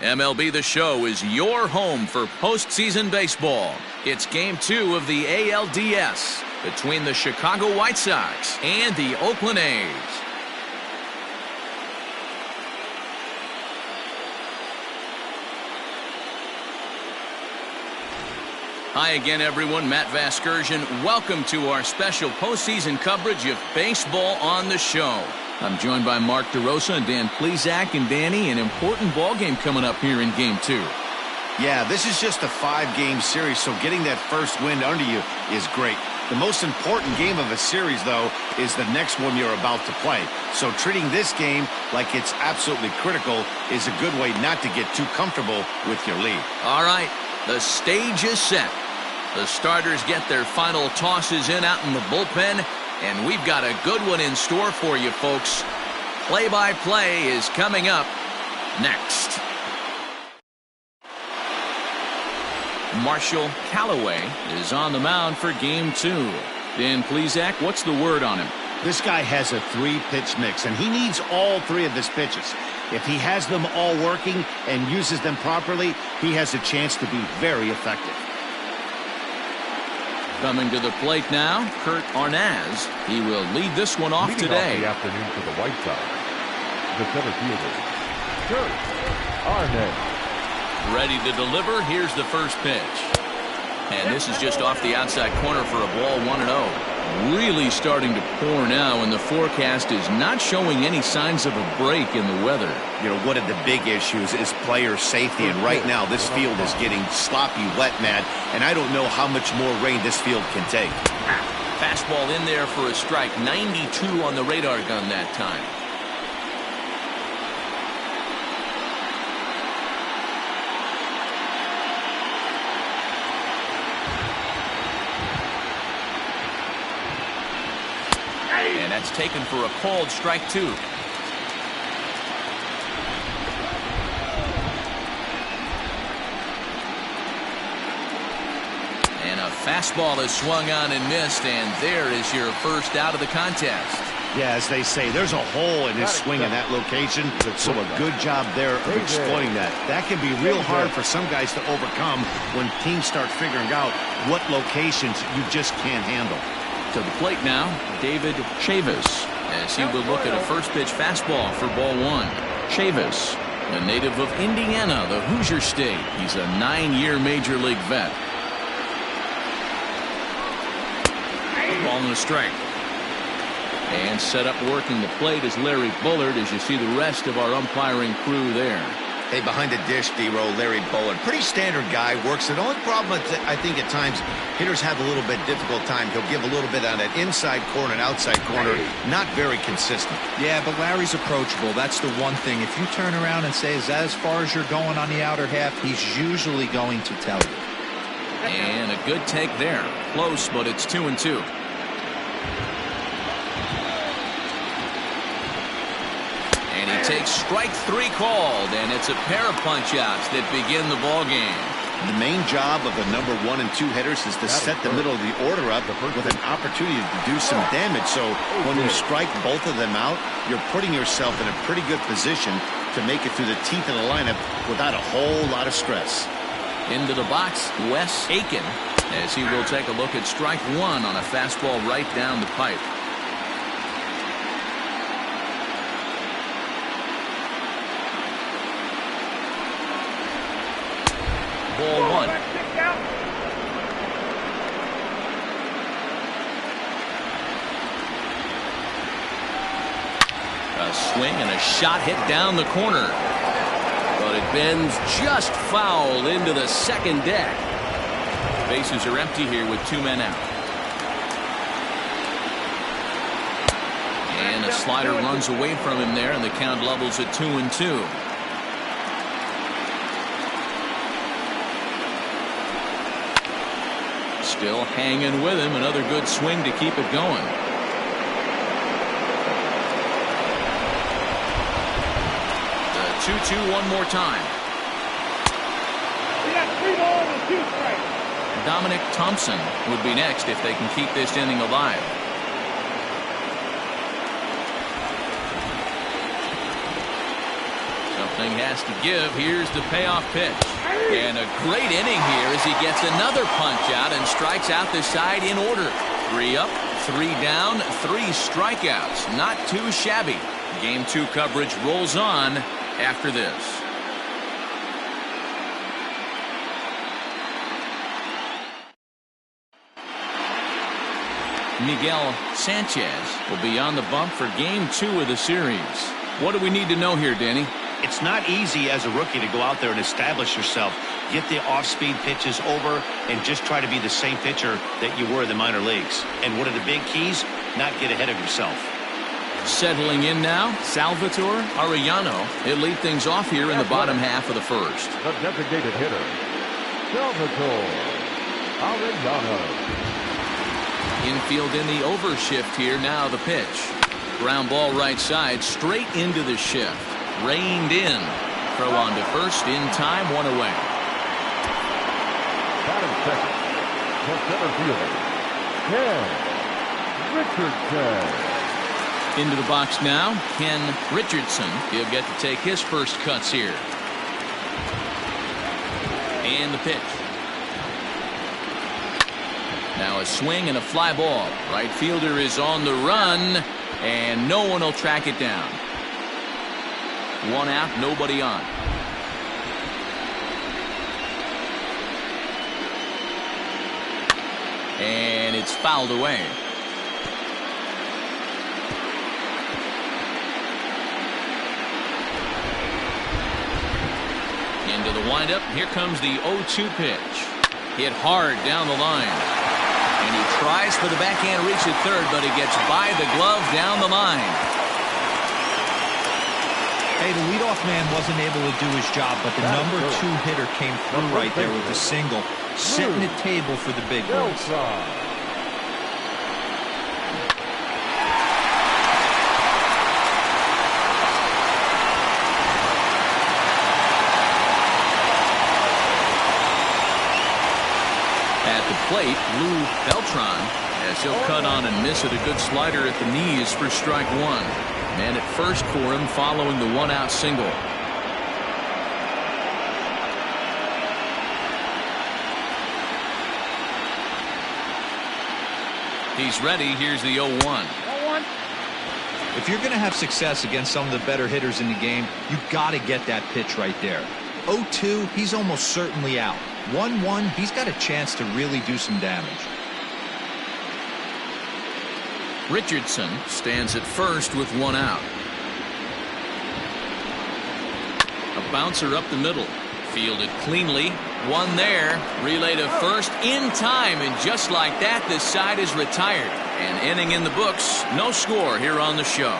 MLB The Show is your home for postseason baseball. It's Game 2 of the ALDS between the Chicago White Sox and the Oakland A's. Hi again, everyone. Matt Vasgersian. Welcome to our special postseason coverage of baseball on the show. I'm joined by Mark DeRosa and Dan Plesac. And Danny, an important ball game coming up here in Game 2. Yeah, this is just a 5-game series, so getting that first win under you is great. The most important game of a series, though, is the next one you're about to play. So treating this game like it's absolutely critical is a good way not to get too comfortable with your lead. All right, the stage is set. The starters get their final tosses in out in the bullpen, and we've got a good one in store for you, folks. Play-by-play is coming up next. Marshall Callaway is on the mound for Game 2. Dan Plesac, what's the word on him? This guy has a 3-pitch mix, and he needs all 3 of his pitches. If he has them all working and uses them properly, he has a chance to be very effective. Coming to the plate now, Kurt Arnaz. He will lead this one off today. Off the afternoon for the White Sox, the center fielder, Kurt Arnaz. Ready to deliver. Here's the first pitch. And this is just off the outside corner for a ball, 1-0. Really starting to pour now, and the forecast is not showing any signs of a break in the weather. You know, one of the big issues is player safety, and right now this field is getting sloppy wet, Matt, and I don't know how much more rain this field can take. Fastball in there for a strike. 92 on the radar gun that time. And that's taken for a called strike 2. And a fastball is swung on and missed, and there is your first out of the contest. Yeah, as they say, there's a hole in his swing in that location, so a good job there of exploiting that. That can be real hard for some guys to overcome when teams start figuring out what locations you just can't handle. To the plate now, David Chavis, as he will look at a first pitch fastball for ball 1. Chavis, a native of Indiana, the Hoosier State. He's a 9-year major league vet. Ball and a strike. And set up working the plate is Larry Bullard, as you see the rest of our umpiring crew there. Hey, behind the dish, D-Row, Larry Bullard. Pretty standard guy, works it. The only problem, I think, at times, hitters have a little bit difficult time. He'll give a little bit on that inside corner and outside corner. Not very consistent. Yeah, but Larry's approachable. That's the one thing. If you turn around and say, is that as far as you're going on the outer half, he's usually going to tell you. And a good take there. Close, but it's 2-2. And he takes strike 3 called, and it's a pair of punch-outs that begin the ball game. The main job of the number 1 and 2 hitters is to set the middle of the order up with an opportunity to do some damage. So when you strike both of them out, you're putting yourself in a pretty good position to make it through the teeth of the lineup without a whole lot of stress. Into the box, Wes Aiken, as he will take a look at strike 1 on a fastball right down the pipe. Ball 1. A swing and a shot hit down the corner. But it bends just foul into the second deck. Bases are empty here with 2 men out. And a slider runs away from him there, and the count levels at 2-2. Still hanging with him. Another good swing to keep it going. The 2-2 one more time. We got 3 balls and 2 strikes. Dominic Thompson would be next if they can keep this inning alive. Something has to give. Here's the payoff pitch. And a great inning here as he gets another punch out and strikes out the side in order. 3 up, 3 down, 3 strikeouts. Not too shabby. Game 2 coverage rolls on after this. Miguel Sanchez will be on the bump for game 2 of the series. What do we need to know here, Danny? It's not easy as a rookie to go out there and establish yourself, get the off-speed pitches over, and just try to be the same pitcher that you were in the minor leagues. And one of the big keys, not get ahead of yourself. Settling in now, Salvatore Arellano. He'll lead things off here in the bottom half of the first. The designated hitter, Salvatore Arellano. Infield in the overshift here. Now the pitch. Ground ball right side, straight into the shift. Reined in. Throw on to first in time, 1 away. Batting second, the center fielder, Ken Richardson. Into the box now, Ken Richardson. He'll get to take his first cuts here. And the pitch. Now a swing and a fly ball. Right fielder is on the run, and no one will track it down. 1 out, nobody on. And it's fouled away. Into the windup. Here comes the 0-2 pitch. Hit hard down the line. And he tries for the backhand reach at third, but he gets by the glove down the line. Hey, the leadoff man wasn't able to do his job, but the number 2 hitter came through right there with the single, setting the table for the big ones. At the plate, Lou Beltran, as he'll cut on and miss it. A good slider at the knees for strike 1. Man at first for him following the 1-out single. He's ready. Here's the 0-1. If you're going to have success against some of the better hitters in the game, you got to get that pitch right there. 0-2, he's almost certainly out. 1-1, he's got a chance to really do some damage. Richardson stands at first with 1 out. A bouncer up the middle. Fielded cleanly. 1 there. Relay to first in time, and just like that, this side is retired. An inning in the books. No score here on the show.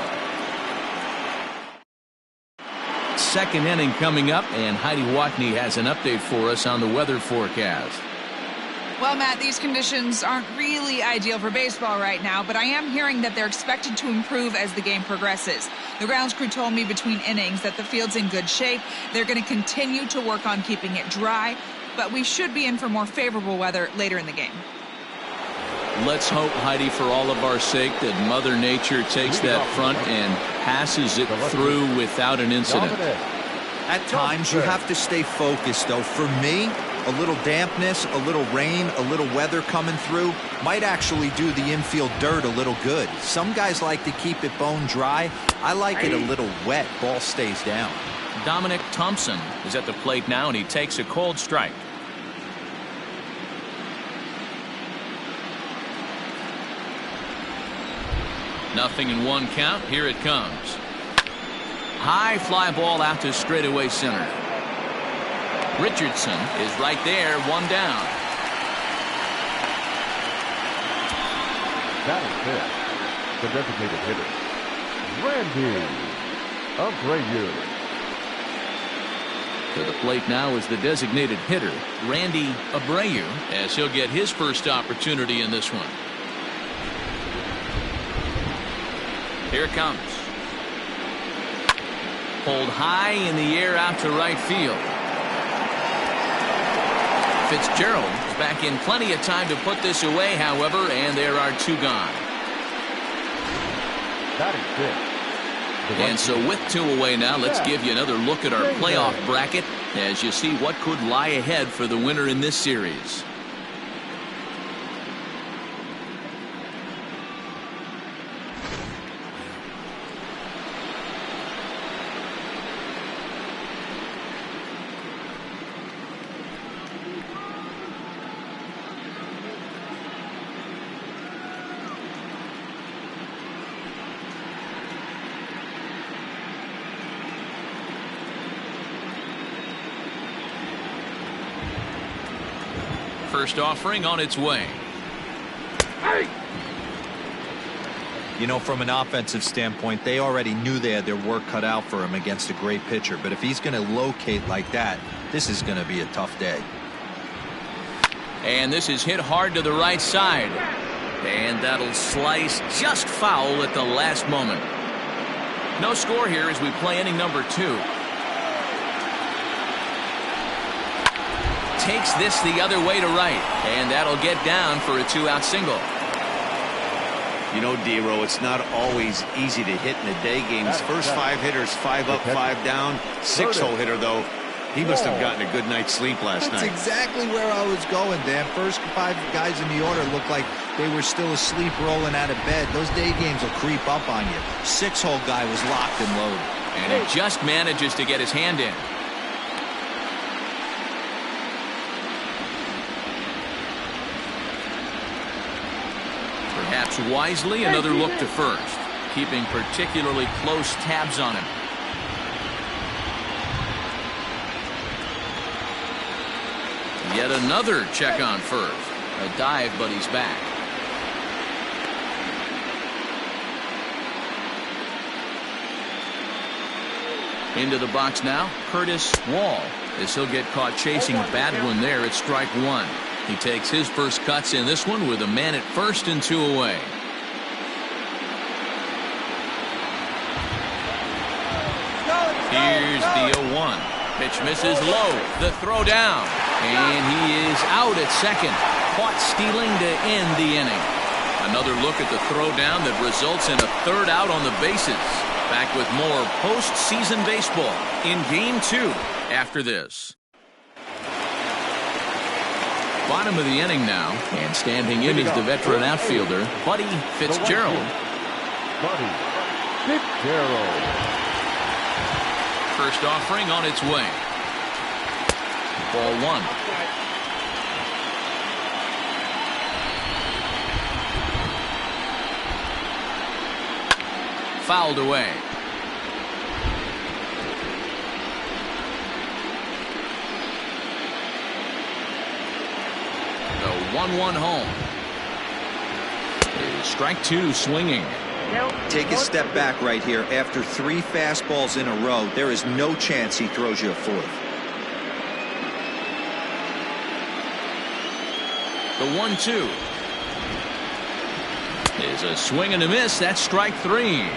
Second inning coming up, and Heidi Watney has an update for us on the weather forecast. Well, Matt, these conditions aren't really ideal for baseball right now, but I am hearing that they're expected to improve as the game progresses. The grounds crew told me between innings that the field's in good shape. They're going to continue to work on keeping it dry, but we should be in for more favorable weather later in the game. Let's hope, Heidi, for all of our sake, that Mother Nature takes that front and passes it through without an incident. At times, you have to stay focused, though. For me, a little dampness, a little rain, a little weather coming through might actually do the infield dirt a little good. Some guys like to keep it bone dry. I like it a little wet. Ball stays down. Dominic Thompson is at the plate now, and he takes a cold strike. Nothing in 1 count. Here it comes. High fly ball out to straightaway center. Richardson is right there, 1 down. That is it. The designated hitter, Randy Abreu. To the plate now is the designated hitter, Randy Abreu, as he'll get his first opportunity in this one. Here it comes. Pulled high in the air out to right field. Fitzgerald is back in plenty of time to put this away, however, and there are 2 gone. That is it. And so with 2 away now, let's give you another look at our playoff bracket as you see what could lie ahead for the winner in this series. First offering on its way. You know, from an offensive standpoint, they already knew they had their work cut out for him against a great pitcher. But if he's going to locate like that, this is going to be a tough day. And this is hit hard to the right side. And that'll slice just foul at the last moment. No score here as we play inning number 2. Takes this the other way to right, and that'll get down for a 2-out single. You know, D-Row, it's not always easy to hit in the day games. First 5 hitters, 5 up, 5 down. 6-hole hitter, though. He must have gotten a good night's sleep last night. That's exactly where I was going, Dan. First 5 guys in the order looked like they were still asleep rolling out of bed. Those day games will creep up on you. 6-hole guy was locked and loaded. And he just manages to get his hand in. Perhaps wisely, another look to first, keeping particularly close tabs on him. Yet another check on first. A dive, but he's back. Into the box now, Curtis Wall, as he'll get caught chasing a bad one there at strike 1. He takes his first cuts in this one with a man at first and 2 away. Here's the 0-1. Pitch misses low. The throw down. And he is out at second. Caught stealing to end the inning. Another look at the throw down that results in a 3rd out on the bases. Back with more postseason baseball in Game 2 after this. Bottom of the inning now, and standing in is the veteran outfielder, Buddy Fitzgerald. Buddy Fitzgerald. First offering on its way. Ball 1. Fouled away. The 1-1 home. Strike 2 swinging. Take a step back right here. After 3 fastballs in a row, there is no chance he throws you a 4th. The 1-2 is a swing and a miss. That's strike 3.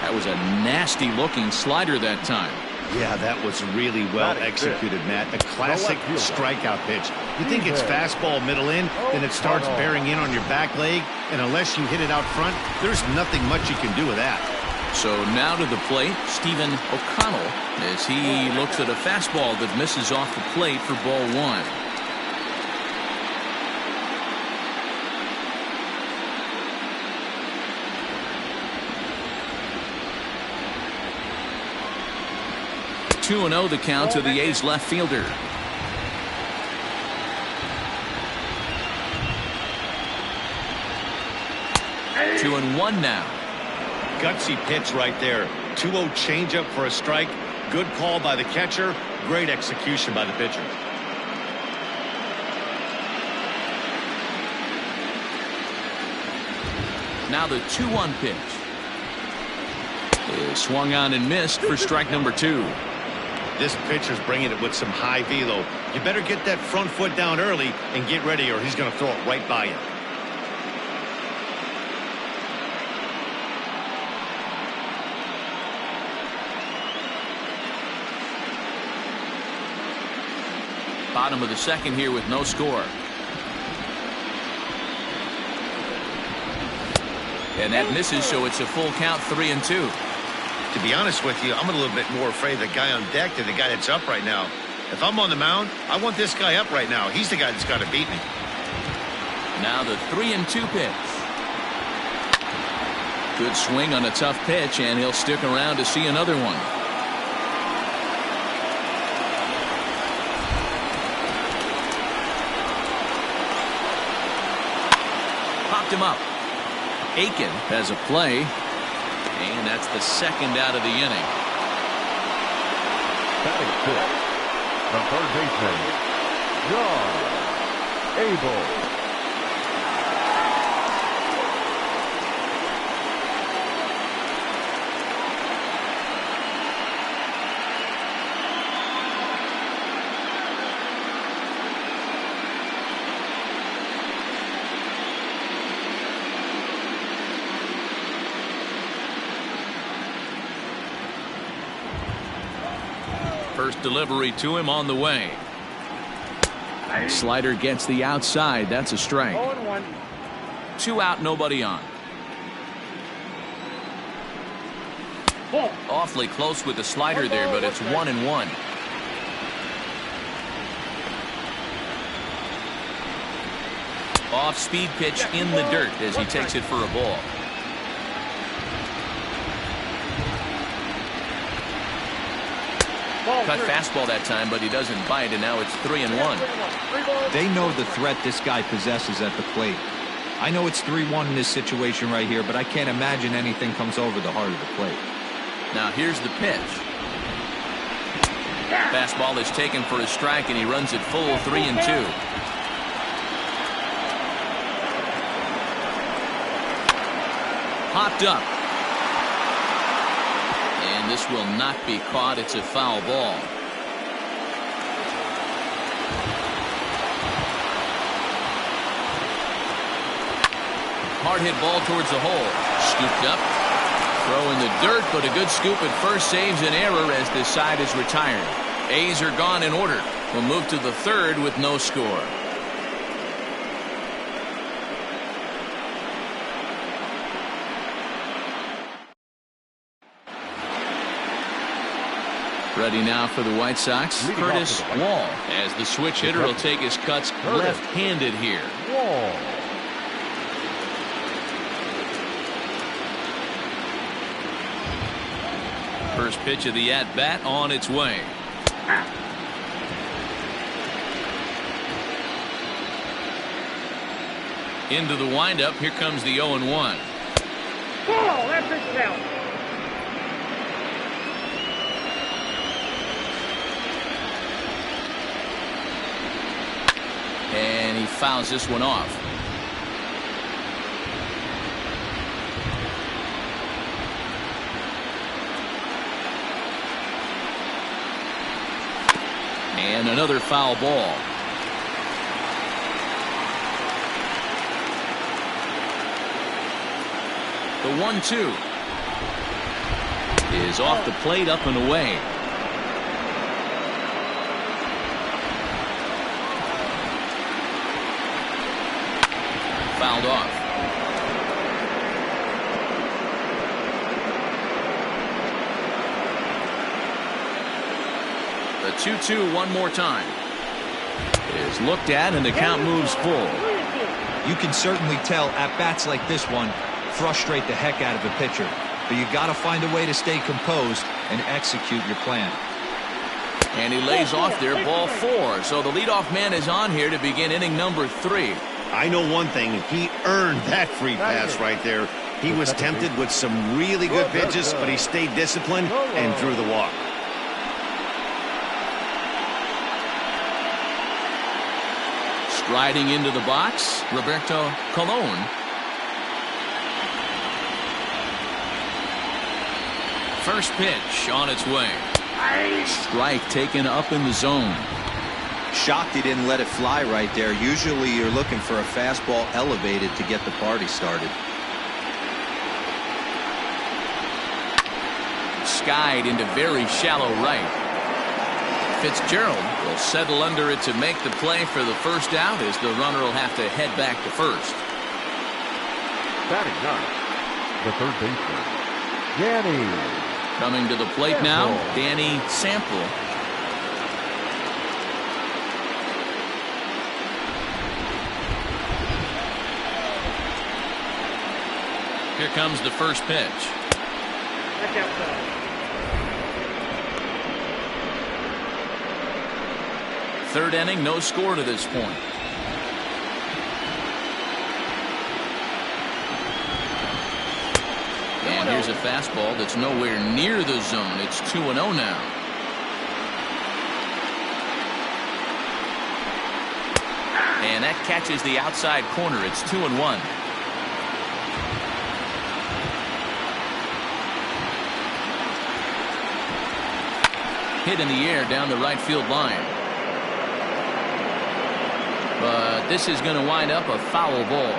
That was a nasty looking slider that time. Yeah, that was really well executed, Matt. A classic strikeout pitch. You think it's fastball middle in, then it starts bearing in on your back leg, and unless you hit it out front, there's nothing much you can do with that. So now to the plate, Stephen O'Connell, as he looks at a fastball that misses off the plate for ball 1. Two 2-0 the count to the A's left fielder. Two and one now. Gutsy pitch right there. 2-0 changeup for a strike. Good call by the catcher. Great execution by the pitcher. Now the 2-1 pitch is swung on and missed for strike number 2. This pitcher's bringing it with some high velo. You better get that front foot down early and get ready, or he's going to throw it right by you. Bottom of the second here with no score. And that misses, so it's a full count, 3-2. To be honest with you, I'm a little bit more afraid of the guy on deck than the guy that's up right now. If I'm on the mound, I want this guy up right now. He's the guy that's got to beat me. Now the 3-2 pitch. Good swing on a tough pitch, and he'll stick around to see another one. Popped him up. Aiken has a play, and that's the second out of the inning. Batting fifth, the third baseman, John Abreu. First delivery to him on the way. Slider gets the outside. That's a strike. 2 out, nobody on. Awfully close with the slider there, but it's 1-1. Off-speed pitch in the dirt as he takes it for a ball. Cut fastball that time, but he doesn't bite, and now it's 3-1. They know the threat this guy possesses at the plate. I know it's 3-1 in this situation right here, but I can't imagine anything comes over the heart of the plate. Now here's the pitch. Fastball is taken for a strike, and he runs it full 3-2. Popped up. And this will not be caught. It's a foul ball. Hard hit ball towards the hole. Scooped up. Throw in the dirt, but a good scoop at first saves an error as this side is retired. A's are gone in order. We'll move to the third with no score. Ready now for the White Sox, Curtis Wall, as the switch hitter will take his cuts left-handed here. Wall. First pitch of the at-bat on its way. Into the windup, here comes the 0-1. Ball, that's his count. And he fouls this one off. And another foul ball. The 1-2 is off the plate, up and away. Fouled off. The 2-2 one more time is looked at, and the count moves full. You can certainly tell at bats like this one frustrate the heck out of a pitcher, but you got to find a way to stay composed and execute your plan. And he lays off there, ball 4. So the leadoff man is on here to begin inning number 3. I know one thing. He earned that free pass right there. He was tempted with some really good pitches, but he stayed disciplined and drew the walk. Striding into the box, Roberto Colon. First pitch on its way. Strike taken up in the zone. Shocked he didn't let it fly right there. Usually you're looking for a fastball elevated to get the party started. Skied into very shallow right. Fitzgerald will settle under it to make the play for the first out, as the runner will have to head back to first. Batting 9, the third baseman, Danny. Coming to the plate now, Danny Sample. Here comes the first pitch. That's outside. Third inning, no score to this point. And here's a fastball that's nowhere near the zone. It's 2-0 now. And that catches the outside corner. It's 2-1. Hit in the air down the right field line. But this is going to wind up a foul ball.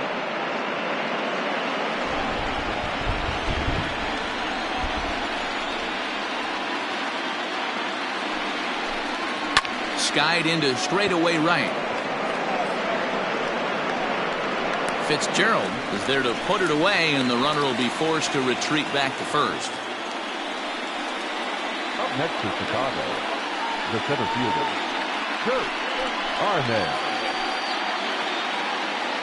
Skied into straightaway right. Fitzgerald is there to put it away, and the runner will be forced to retreat back to first. Up next to Chicago, the center fielder, Kurt Arnaz.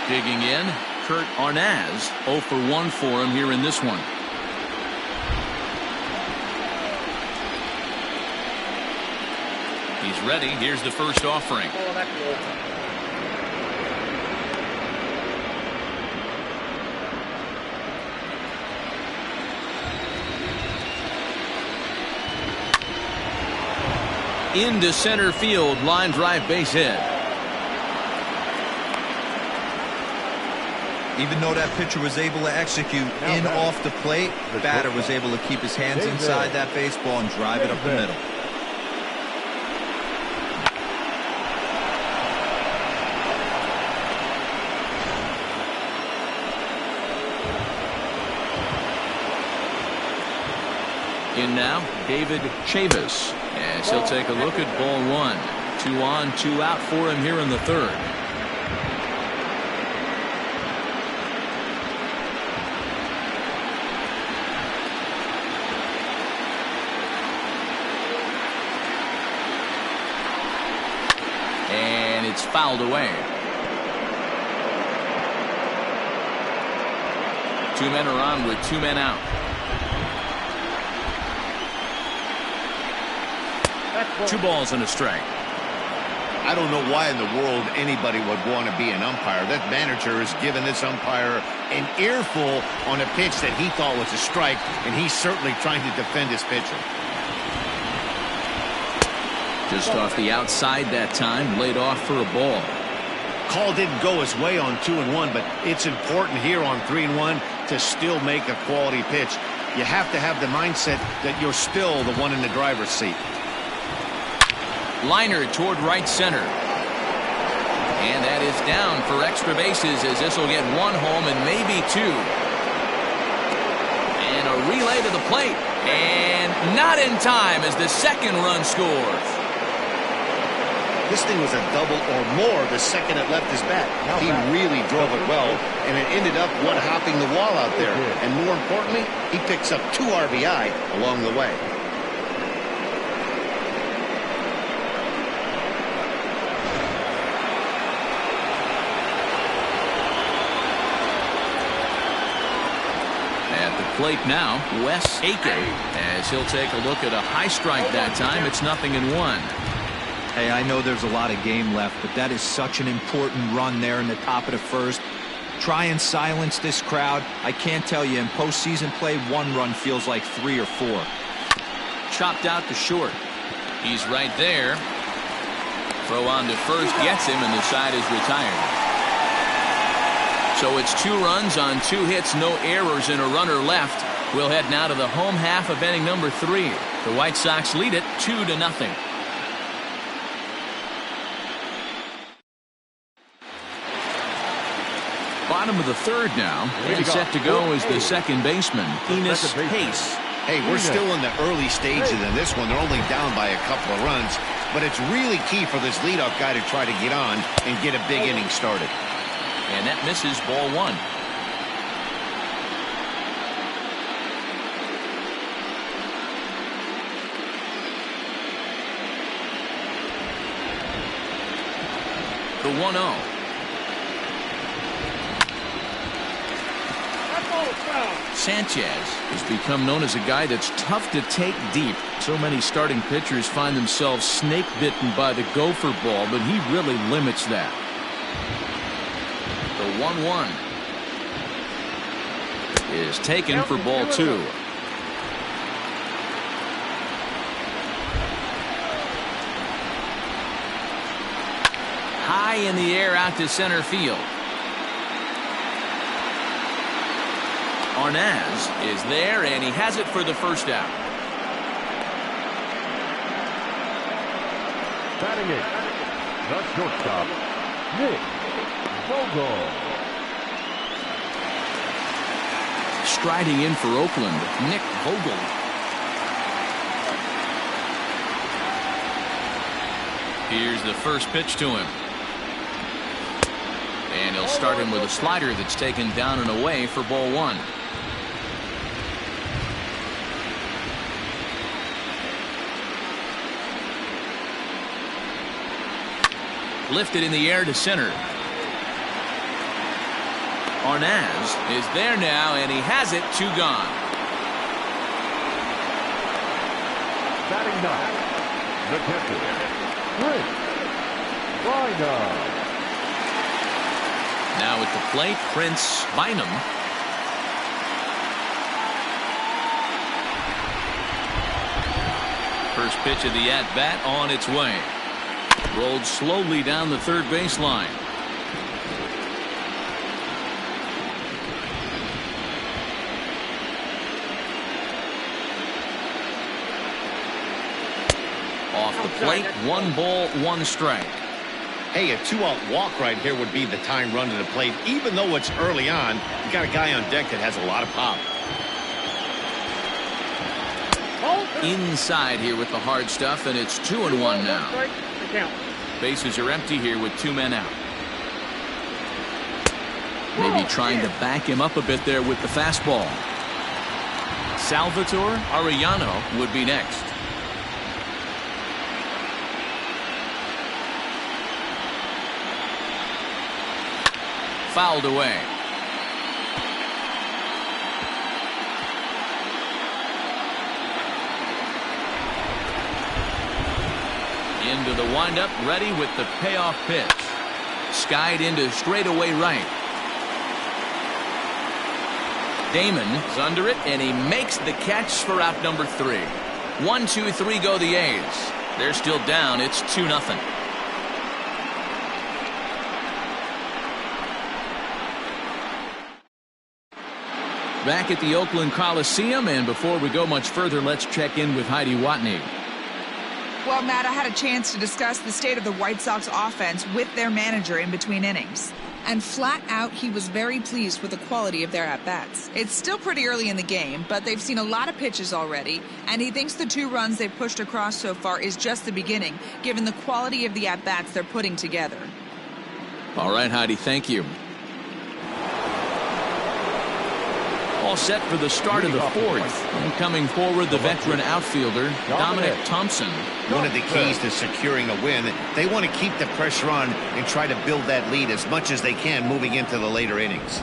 Digging in, Kurt Arnaz. 0 for 1 for him here in this one. He's ready. Here's the first offering. Oh, that's low. Into center field, line drive, base hit. Even though that pitcher was able to execute in off the plate, the batter was able to keep his hands inside that baseball and drive it up the middle. In now, David Chavis, as he'll take a look at ball one. 2 on, 2 out for him here in the third. And it's fouled away. 2 men are on with 2 men out. 2 balls and a strike. I don't know why in the world anybody would want to be an umpire. That manager has given this umpire an earful on a pitch that he thought was a strike, and he's certainly trying to defend his pitcher. Just off the outside that time, laid off for a ball. Call didn't go his way on 2-1, but it's important here on 3-1 to still make a quality pitch. You have to have the mindset that you're still the one in the driver's seat. Liner toward right center. And that is down for extra bases, as this will get 1 home and maybe 2. And a relay to the plate. And not in time as the second run scores. This thing was a double or more the second it left his bat. He really drove it well, and it ended up one-hopping the wall out there. And more importantly, he picks up 2 RBI along the way. Plate now, Wes Aiken, as he'll take a look at a high strike that time. It's 0-1. Hey, I know there's a lot of game left, but that is such an important run there in the top of the first. Try and silence this crowd. I can't tell you, in postseason play, 1 run feels like 3 or 4. Chopped out to short. He's right there. Throw on to first, gets him, and the side is retired. So it's 2 runs on 2 hits, no errors, and a runner left. We'll head now to the home half of inning number 3. The White Sox lead it 2-0. Bottom of the third now, and set to go is the second baseman, Enos Pace. Hey, we're still in the early stages in this one. They're only down by a couple of runs, but it's really key for this leadoff guy to try to get on and get a big inning started. And that misses ball 1. The 1-0. Sanchez has become known as a guy that's tough to take deep. So many starting pitchers find themselves snake bitten by the gopher ball, but he really limits that. The 1-1 is taken for ball 2. High in the air out to center field. Arnaz is there, and he has it for the first out. Batting it, the shortstop, Nick Vogel. Striding in for Oakland, Nick Vogel. Here's the first pitch to him. And he'll start him with a slider that's taken down and away for ball 1. Lifted in the air to center. Arnaz is there now, and he has it. 2 gone. Batting 9, the catcher, Chris Bynum. Now at the plate, Prince Bynum. First pitch of the at-bat on its way. Rolled slowly down the third baseline. Off the plate, 1 ball, 1 strike. Hey, a 2-out walk right here would be the time run to the plate. Even though it's early on, you got a guy on deck that has a lot of pop. Inside here with the hard stuff, and it's 2-1 now. Bases are empty here with 2 men out. Maybe trying to back him up a bit there with the fastball. Salvatore Arellano would be next. Fouled away. Into the windup, ready with the payoff pitch. Skied into straightaway right. Damon is under it, and he makes the catch for out number 3. 1, 2, 3 go the A's. They're still down. It's 2-0. Back at the Oakland Coliseum, and before we go much further, let's check in with Heidi Watney. Well, Matt, I had a chance to discuss the state of the White Sox offense with their manager in between innings. And flat out, he was very pleased with the quality of their at-bats. It's still pretty early in the game, but they've seen a lot of pitches already, and he thinks the 2 runs they've pushed across so far is just the beginning, given the quality of the at-bats they're putting together. All right, Heidi, thank you. All set for the start of the 4th. And coming forward, the veteran outfielder, Dominic Thompson. One of the keys to securing a win, they want to keep the pressure on and try to build that lead as much as they can moving into the later innings.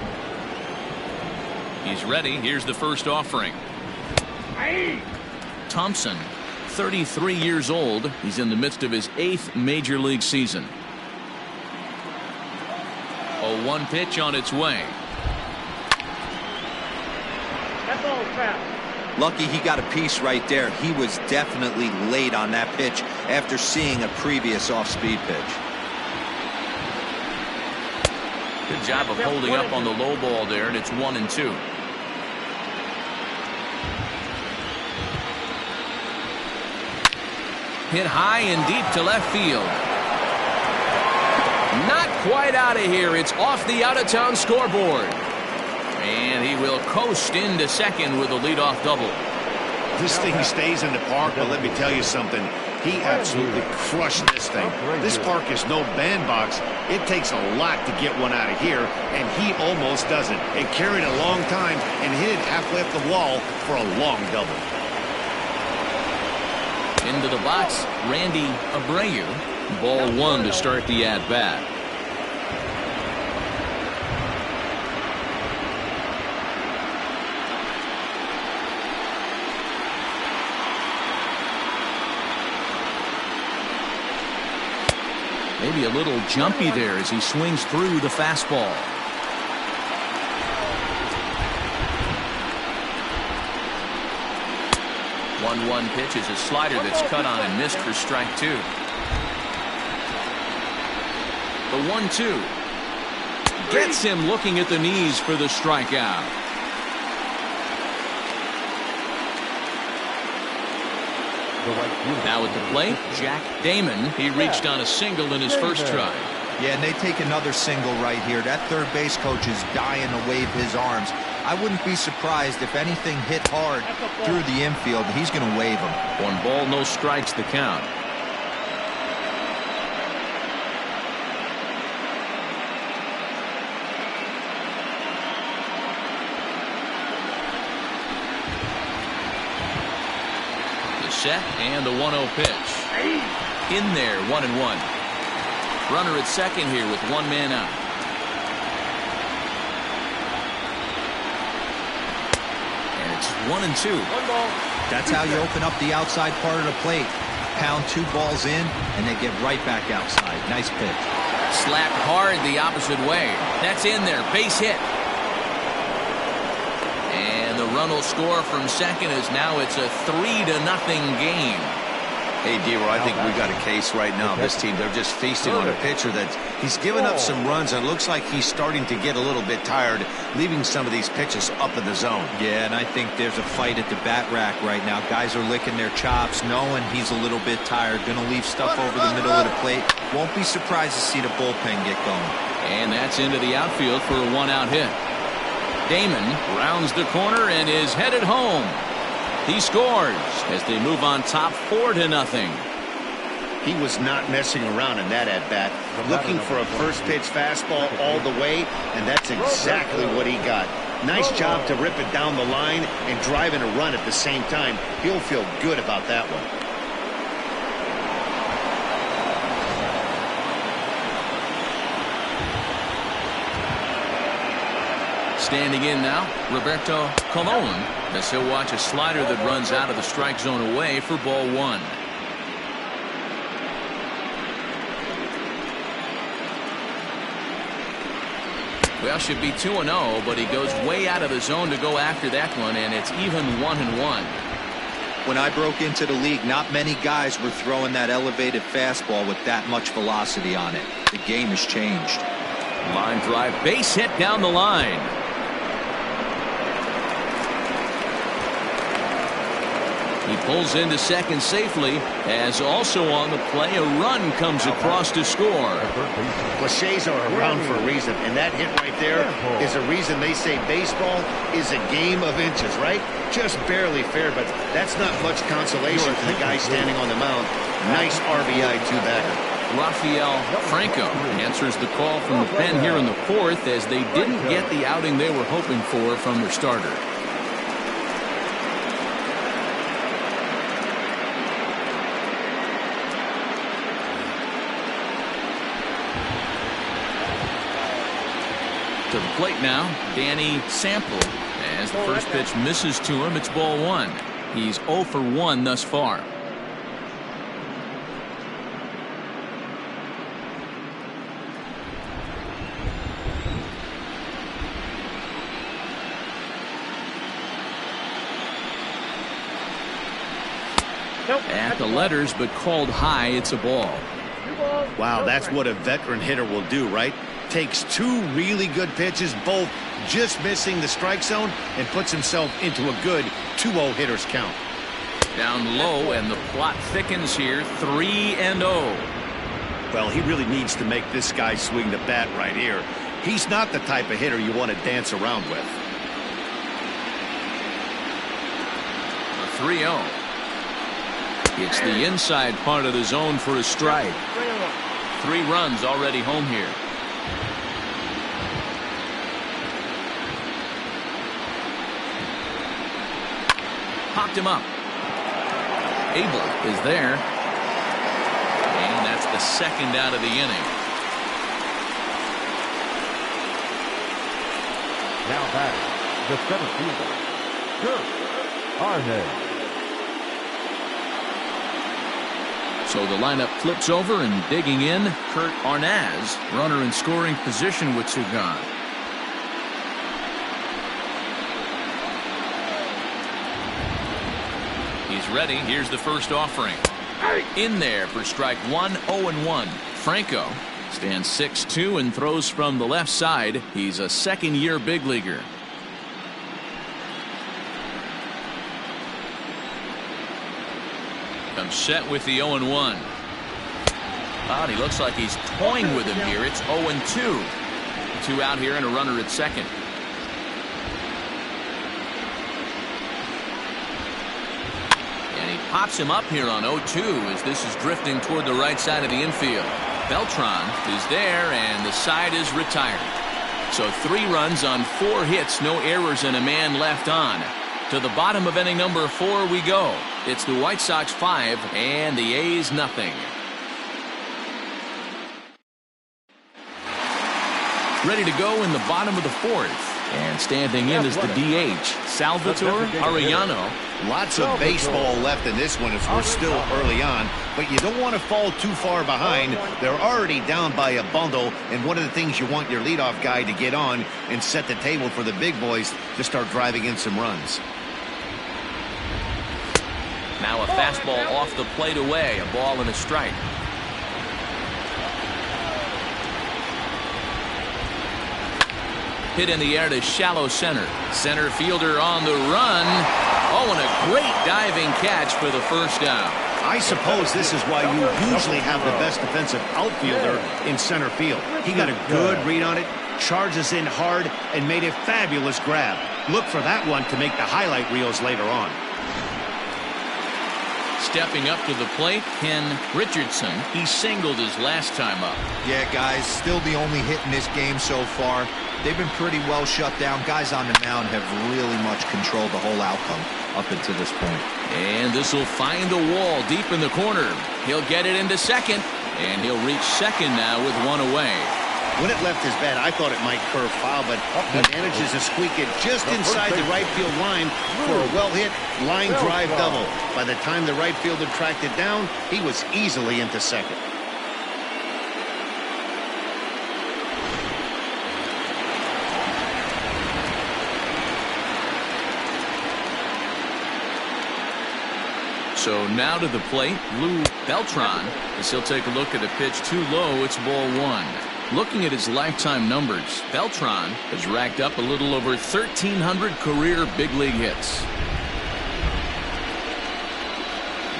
He's ready. Here's the first offering. Thompson, 33 years old. He's in the midst of his 8th major league season. 0-1 pitch on its way. Lucky he got a piece right there. He was definitely late on that pitch after seeing a previous off-speed pitch. Good job of holding up on the low ball there, and it's 1-2. Hit high and deep to left field. Not quite out of here. It's off the out-of-town scoreboard. And he will coast into second with a leadoff double. This thing stays in the park, but let me tell you something. He absolutely crushed this thing. This park is no bandbox. It takes a lot to get one out of here, and he almost does it. It carried a long time and hit it halfway up the wall for a long double. Into the box, Randy Abreu. Ball 1 to start the at-bat. Maybe a little jumpy there as he swings through the fastball. One pitch is a slider that's cut on and missed for strike 2. The 1-2 gets him looking at the knees for the strikeout. Now at the plate, Jack Damon. He reached on a single in his first try. Yeah, and they take another single right here. That third base coach is dying to wave his arms. I wouldn't be surprised if anything hit hard through the infield. He's going to wave them. 1 ball, no strikes the count. The set and the 1-0 pitch. In there, 1-1. Runner at second here with 1 man out. And it's 1-2. That's how you open up the outside part of the plate. Pound 2 balls in, and they get right back outside. Nice pitch. Slapped hard the opposite way. That's in there. Base hit. And the run will score from second as now it's a 3-0 game. Hey, D-Roy, I think we got a case right now. This team, they're just feasting on a pitcher that he's given up some runs, and it looks like he's starting to get a little bit tired, leaving some of these pitches up in the zone. Yeah, and I think there's a fight at the bat rack right now. Guys are licking their chops, knowing he's a little bit tired, going to leave stuff over the middle of the plate. Won't be surprised to see the bullpen get going. And that's into the outfield for a 1-out hit. Damon rounds the corner and is headed home. He scores as they move on top 4-0. He was not messing around in that at-bat, looking for a first-pitch fastball all the way, and that's exactly what he got. Nice job to rip it down the line and drive in a run at the same time. He'll feel good about that one. Standing in now, Roberto Colon, as he'll watch a slider that runs out of the strike zone away for ball 1. Well, should be 2-0, but he goes way out of the zone to go after that one, and it's even 1-1. When I broke into the league, not many guys were throwing that elevated fastball with that much velocity on it. The game has changed. Line drive, base hit down the line. He pulls into second safely, as also on the play a run comes across to score. Cliches are around for a reason, and that hit right there is a reason they say baseball is a game of inches, right? Just barely fair, but that's not much consolation for the guy standing on the mound. Nice RBI two-bagger. Rafael Franco answers the call from the pen here in the 4th, as they didn't get the outing they were hoping for from their starter. To the plate now, Danny Sample. As the first pitch misses to him, it's ball 1. He's 0 for 1 thus far. At the letters, but called high. It's a ball. Wow, that's what a veteran hitter will do, right? Takes 2 really good pitches, both just missing the strike zone, and puts himself into a good 2-0 hitter's count. Down low, and the plot thickens here, 3-0. Well, he really needs to make this guy swing the bat right here. He's not the type of hitter you want to dance around with. A 3-0. It's the inside part of the zone for a strike. 3 runs already home here. Popped him up. Abreu is there. And that's the second out of the inning. Now back, the center fielder, Kurt Arnett. So So the lineup flips over, and digging in, Kurt Arnaz, runner in scoring position with 2 gone. He's ready. Here's the first offering. In there for strike 1, 0-1. Franco stands 6'2" and throws from the left side. He's a second-year big leaguer. Comes set with the 0-1. He looks like he's toying with him here. It's 0-2. 2 out here and a runner at second. And he pops him up here on 0-2 as this is drifting toward the right side of the infield. Beltran is there, and the side is retired. So 3 runs on 4 hits, no errors, and a man left on. To the bottom of inning number 4 we go. It's the White Sox 5 and the A's nothing. Ready to go in the bottom of the 4th. And standing in is the DH, Salvatore Arellano. Lots of baseball left in this one as we're still early on, but you don't want to fall too far behind. They're already down by a bundle, and one of the things you want your leadoff guy to get on and set the table for the big boys to start driving in some runs. Now a fastball off the plate away, a ball and a strike. Hit in the air to shallow center. Center fielder on the run. Oh, and a great diving catch for the first out. I suppose this is why you usually have the best defensive outfielder in center field. He got a good read on it, charges in hard, and made a fabulous grab. Look for that one to make the highlight reels later on. Stepping up to the plate, Ken Richardson. He singled his last time up. Yeah, guys, still the only hit in this game so far. They've been pretty well shut down. Guys on the mound have really much controlled the whole outcome up until this point. And this will find the wall deep in the corner. He'll get it into second, and he'll reach second now with 1 away. When it left his bat, I thought it might curve foul, but he manages to squeak it just inside the right field line for a well-hit line drive double. By the time the right fielder tracked it down, he was easily into second. So now to the plate, Lou Beltran, as he'll take a look at a pitch too low. It's ball 1. Looking at his lifetime numbers, Beltran has racked up a little over 1,300 career big league hits.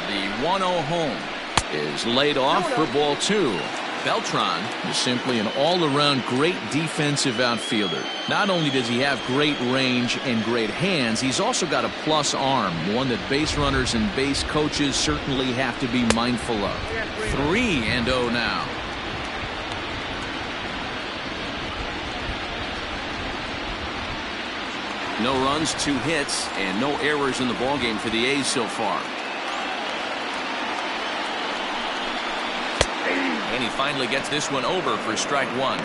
The 1-0 home is laid off for ball 2. Beltran is simply an all-around great defensive outfielder. Not only does he have great range and great hands, he's also got a plus arm, one that base runners and base coaches certainly have to be mindful of. 3-0 now. No runs, 2 hits, and no errors in the ballgame for the A's so far. And he finally gets this one over for strike 1.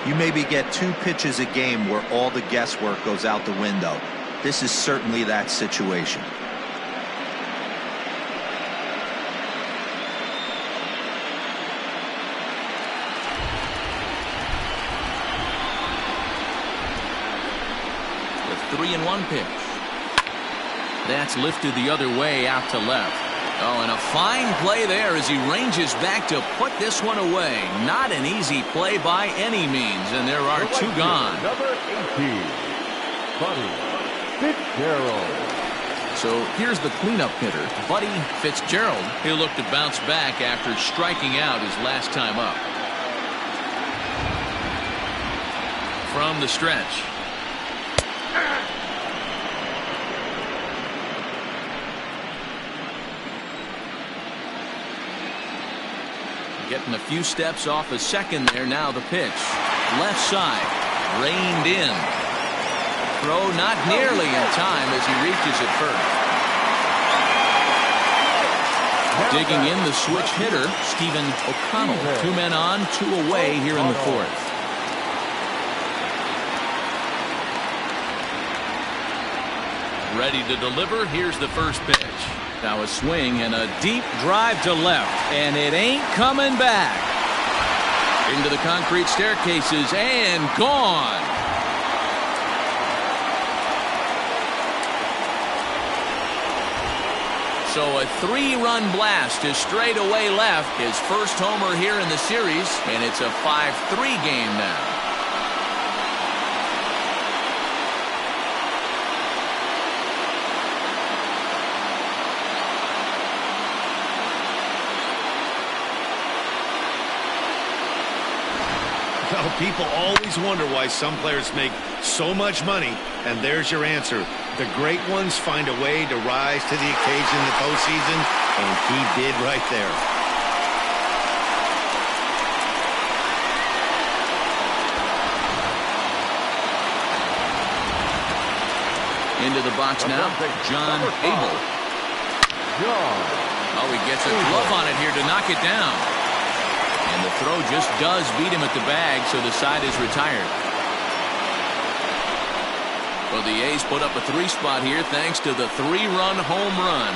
You maybe get 2 pitches a game where all the guesswork goes out the window. This is certainly that situation. The 3-1 pitch. That's lifted the other way out to left. Oh, and a fine play there as he ranges back to put this one away. Not an easy play by any means, and there are 2 gone. Number 18, Buddy Fitzgerald. So here's the cleanup hitter, Buddy Fitzgerald. He'll look to bounce back after striking out his last time up. From the stretch. Getting a few steps off a second there. Now the pitch. Left side. Reined in. Throw not nearly in time as he reaches it first. Digging in the switch hitter, Stephen O'Connell. 2 men on, 2 away here in the 4th. Ready to deliver. Here's the first pitch. Now a swing and a deep drive to left, and it ain't coming back. Into the concrete staircases and gone. So a 3-run blast to straightaway left. His first homer here in the series, and it's a 5-3 game now. Well, people always wonder why some players make so much money, and there's your answer. The great ones find a way to rise to the occasion in the postseason, and he did right there. Into the box now, John Abreu. Oh, he gets a glove on it here to knock it down. And the throw just does beat him at the bag, so the side is retired. Well, the A's put up a 3-spot here thanks to the 3-run home run.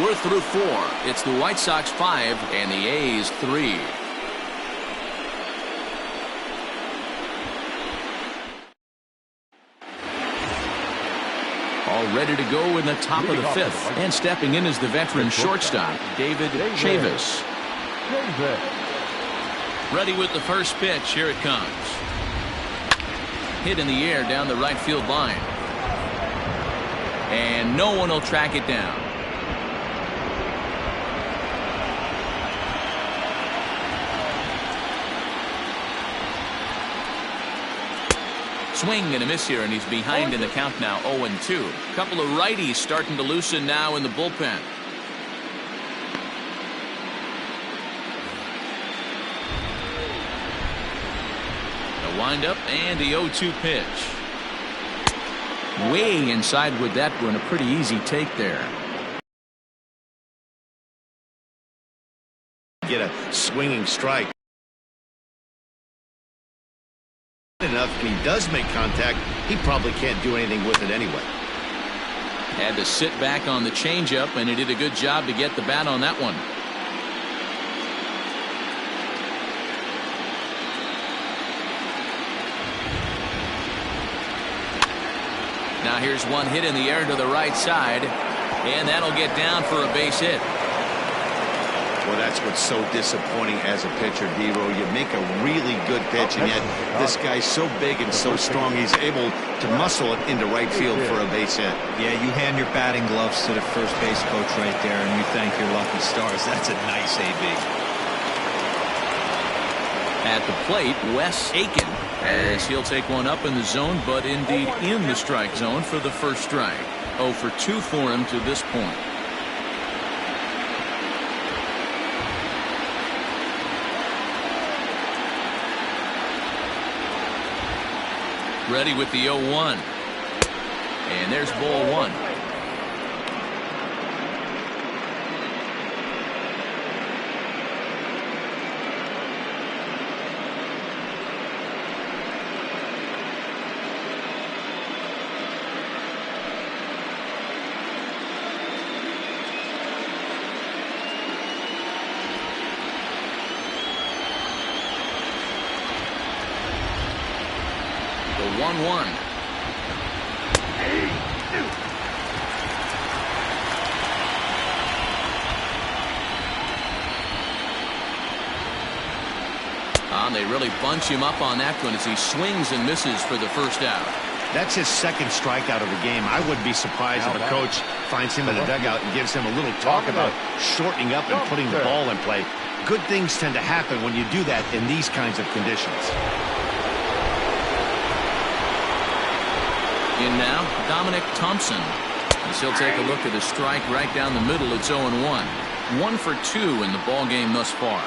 We're through 4. It's the White Sox 5 and the A's 3. All ready to go in the top of the 5th. And stepping in is the veteran shortstop, David Chavis. Ready with the first pitch. Here it comes. Hit in the air down the right field line. And no one will track it down. Swing and a miss here, and he's behind in the count now, 0-2. Couple of righties starting to loosen now in the bullpen. A windup and the 0-2 pitch. Way inside with that one, a pretty easy take there. Get a swinging strike. Enough, and he does make contact. He probably can't do anything with it anyway. Had to sit back on the changeup, and he did a good job to get the bat on that one. Now here's one hit in the air to the right side, and that'll get down for a base hit. Well, that's what's so disappointing as a pitcher, D-Row. You make a really good pitch, and yet this guy's so big and so strong, he's able to muscle it into right field for a base hit. Yeah, you hand your batting gloves to the first base coach right there, and you thank your lucky stars. That's a nice AB. At the plate, Wes Aiken, as he'll take one up in the zone, but indeed in the strike zone for the first strike. 0 for 2 for him to this point. Ready with the 0-1. And there's ball 1. The 1-1. They really bunch him up on that one as he swings and misses for the first out. That's his second strikeout of the game. I wouldn't be surprised if a coach finds him in the dugout and gives him a little talk about shortening up and putting the ball in play. Good things tend to happen when you do that in these kinds of conditions. In now, Dominic Thompson. As he'll take a look at a strike right down the middle. It's 0-1. 1 for 2 in the ball game thus far.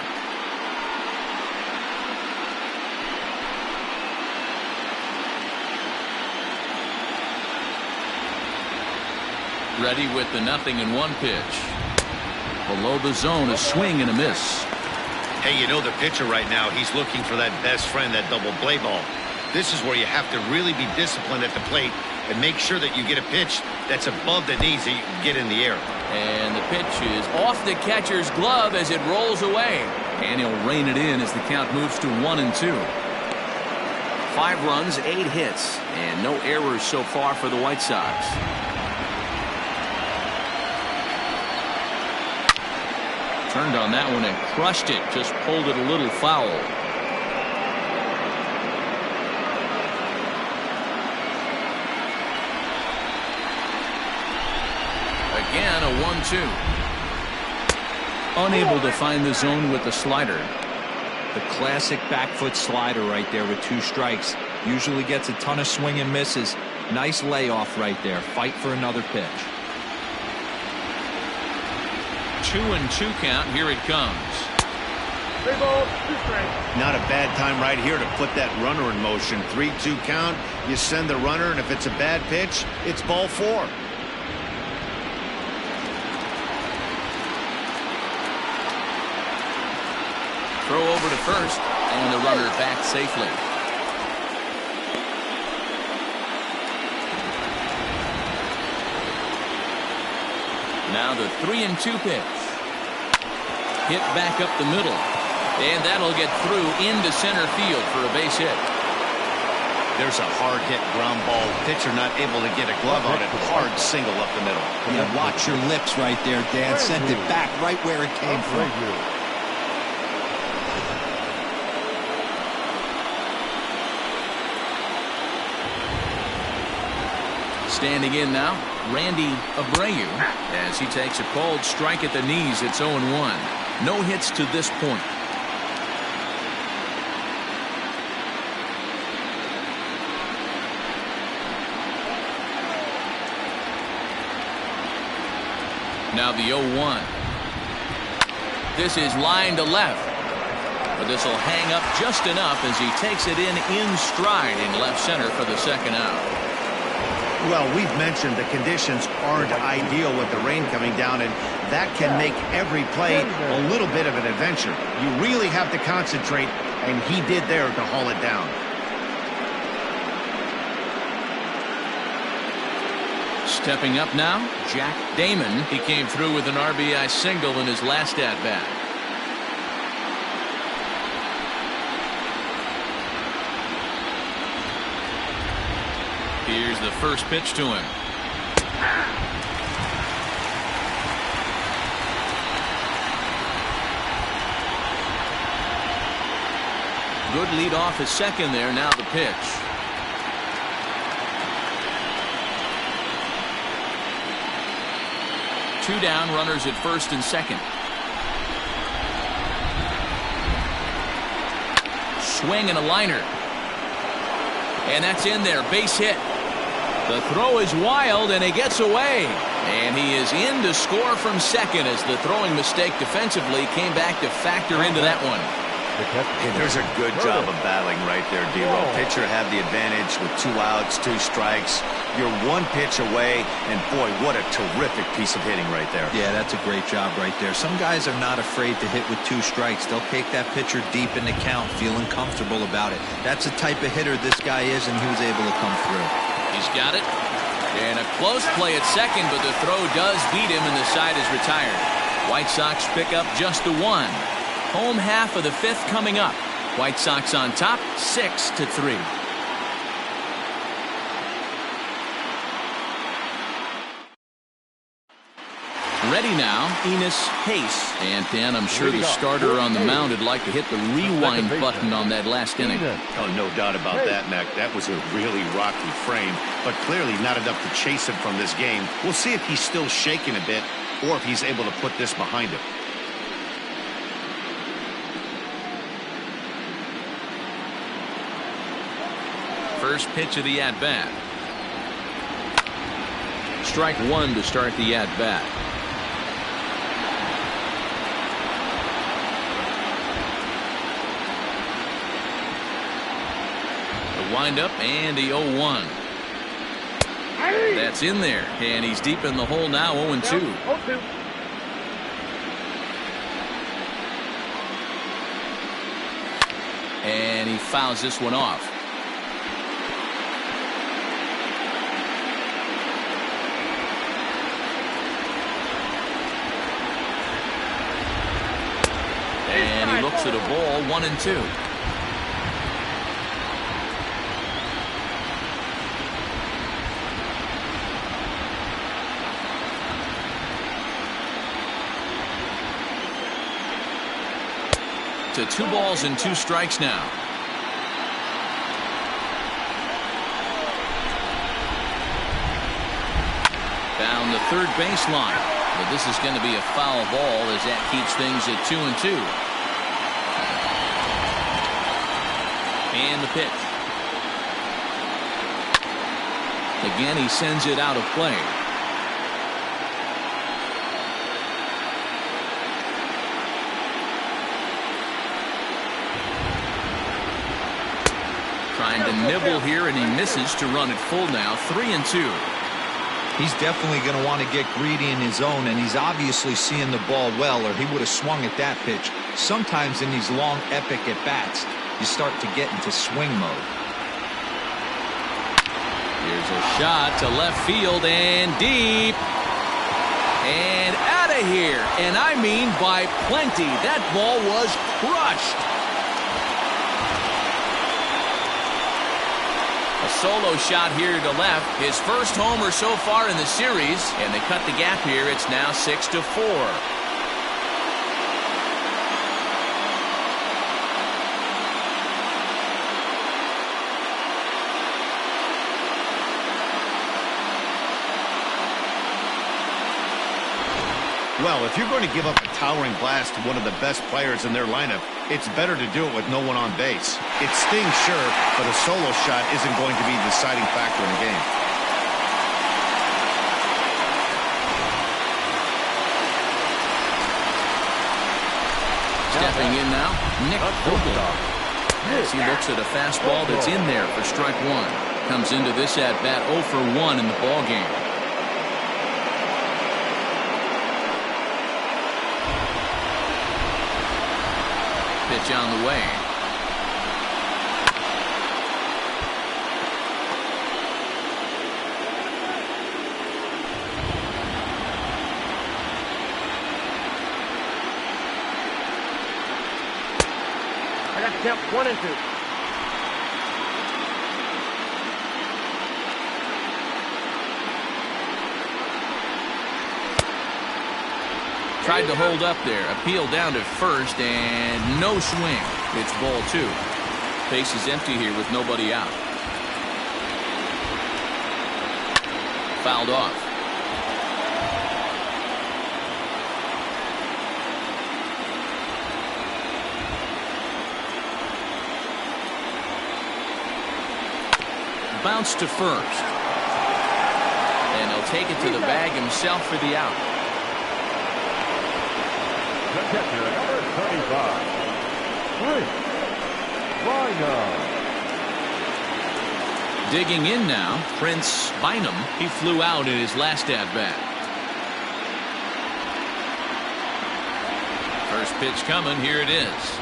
Ready with the 0-1 pitch. Below the zone, a swing and a miss. Hey, you know the pitcher right now, he's looking for that best friend, that double play ball. This is where you have to really be disciplined at the plate and make sure that you get a pitch that's above the knees that you can get in the air. And the pitch is off the catcher's glove as it rolls away. And he'll rein it in as the count moves to 1-2. 5 runs, 8 hits, and no errors so far for the White Sox. Turned on that one and crushed it. Just pulled it a little foul. Again, a 1-2. Unable to find the zone with the slider. The classic back foot slider right there with 2 strikes. Usually gets a ton of swing and misses. Nice layoff right there. Fight for another pitch. 2-2 count. Here it comes. 3 balls, 2 strikes. Not a bad time right here to put that runner in motion. 3-2 count. You send the runner, and if it's a bad pitch, it's ball 4. Throw over to first, and the runner back safely. Now the 3-2 pitch. Hit back up the middle, and that'll get through into center field for a base hit. There's a hard hit ground ball. Pitcher not able to get a glove on it. Hard single up the middle. Yeah, watch your lips right there, Dan. Sent it back right where it came from. Standing in now, Randy Abreu, as he takes a called strike at the knees. It's 0-1. No hits to this point. Now the 0-1. This is line to left, but this will hang up just enough as he takes it in stride in left center for the second out. Well, we've mentioned the conditions aren't ideal with the rain coming down, and that can make every play a little bit of an adventure. You really have to concentrate, and he did there to haul it down. Stepping up now, Jack Damon. He came through with an RBI single in his last at-bat. Here's the first pitch to him. Good lead off his second there. Now the pitch. Two down, runners at first and second. Swing and a liner. And that's in there. Base hit. The throw is wild, and he gets away. And he is in to score from second as the throwing mistake defensively came back to factor into that one. Hey, there's a good job of battling right there, D-Row. Pitcher had the advantage with 2 outs, 2 strikes. You're 1 pitch away, and boy, what a terrific piece of hitting right there. Yeah, that's a great job right there. Some guys are not afraid to hit with 2 strikes. They'll take that pitcher deep in the count, feeling comfortable about it. That's the type of hitter this guy is, and he was able to come through. He's got it. And a close play at second, but the throw does beat him, and the side is retired. White Sox pick up just the 1. Home half of the 5th coming up. White Sox on top, 6-3. Ready now, Enos Pace. And Dan, I'm sure the starter on the mound would like to hit the rewind button on that last inning. Oh, no doubt about that, Mac. That was a really rocky frame, but clearly not enough to chase him from this game. We'll see if he's still shaking a bit or if he's able to put this behind him. First pitch of the at-bat. Strike 1 to start the at-bat. The windup and the 0-1. That's in there, and he's deep in the hole now, 0-2. And he fouls this one off. makes it a ball 1-2. To 2 balls and 2 strikes now. Down the third baseline, but this is going to be a foul ball as that keeps things at 2-2. And the pitch. Again, he sends it out of play. Trying to nibble here, and he misses to run it full now. 3-2. He's definitely going to want to get greedy in his zone, and he's obviously seeing the ball well, or he would have swung at that pitch. Sometimes in these long, epic at-bats, you start to get into swing mode. Here's a shot to left field and deep. And out of here. And I mean by plenty. That ball was crushed. A solo shot here to left. His first homer so far in the series. And they cut the gap here. It's now 6-4. Well, if you're going to give up a towering blast to one of the best players in their lineup, it's better to do it with no one on base. It stings, sure, but a solo shot isn't going to be the deciding factor in the game. Stepping in now, Nick Colon. As he looks at a fastball that's in there for strike one. Comes into this at-bat 0 for 1 in the ballgame. Pitch on the way. I got the count 1-2. Tried to hold up there. Appeal down to first and no swing. It's ball 2. Base is empty here with nobody out. Fouled off. Bounce to first. And he'll take it to the bag himself for the out. The catcher, number 35, Bynum. Digging in now, Prince Bynum. He flew out in his last at-bat. First pitch coming. Here it is.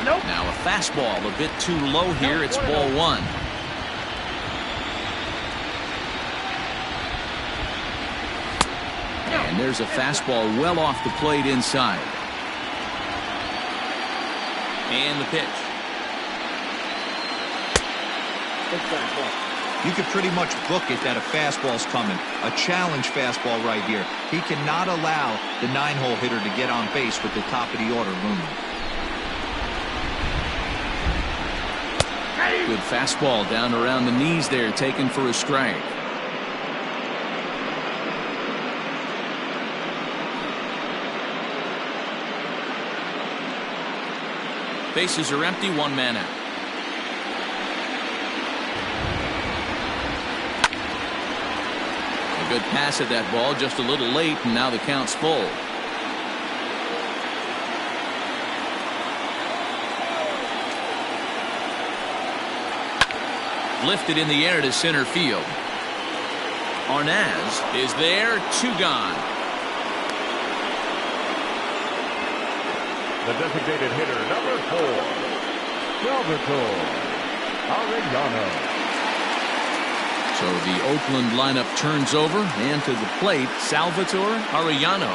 Nope. Now a fastball a bit too low here. It's ball 1. And there's a fastball well off the plate inside. And the pitch. You could pretty much book it that a fastball's coming. A challenge fastball right here. He cannot allow the 9-hole hitter to get on base with the top of the order looming. Good fastball down around the knees there, taken for a strike. Bases are empty, 1 man out. A good pass at that ball, just a little late, and now the count's full. Lifted in the air to center field. Arnaz is there, 2 gone. The designated hitter, number 4, Roberto Colon. So the Oakland lineup turns over, and to the plate, Salvatore Arellano.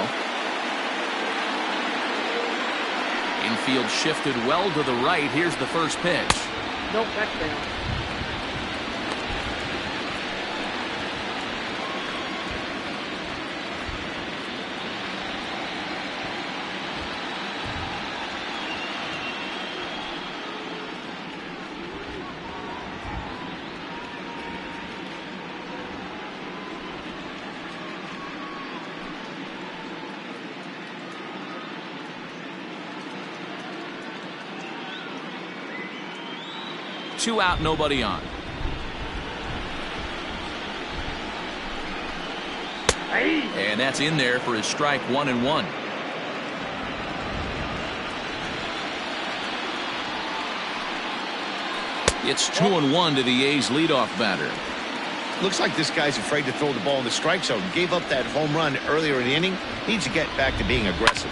In infield shifted well to the right. Here's the first pitch. Nope, that's down. 2 out, nobody on. And that's in there for his strike 1-1. It's 2-1 to the A's leadoff batter. Looks like this guy's afraid to throw the ball in the strike zone. Gave up that home run earlier in the inning. Needs to get back to being aggressive.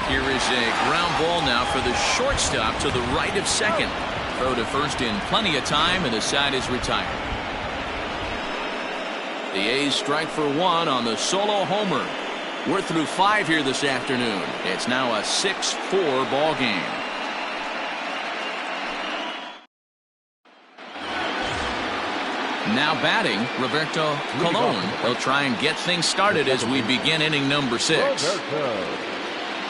Here is a ground ball now for the shortstop to the right of second. Throw to first in plenty of time, and the side is retired. The A's strike for 1 on the solo homer. We're through 5 here this afternoon. It's now a 6-4 ball game. Now batting, Roberto Colon. He'll try and get things started as we begin inning number 6. Roberto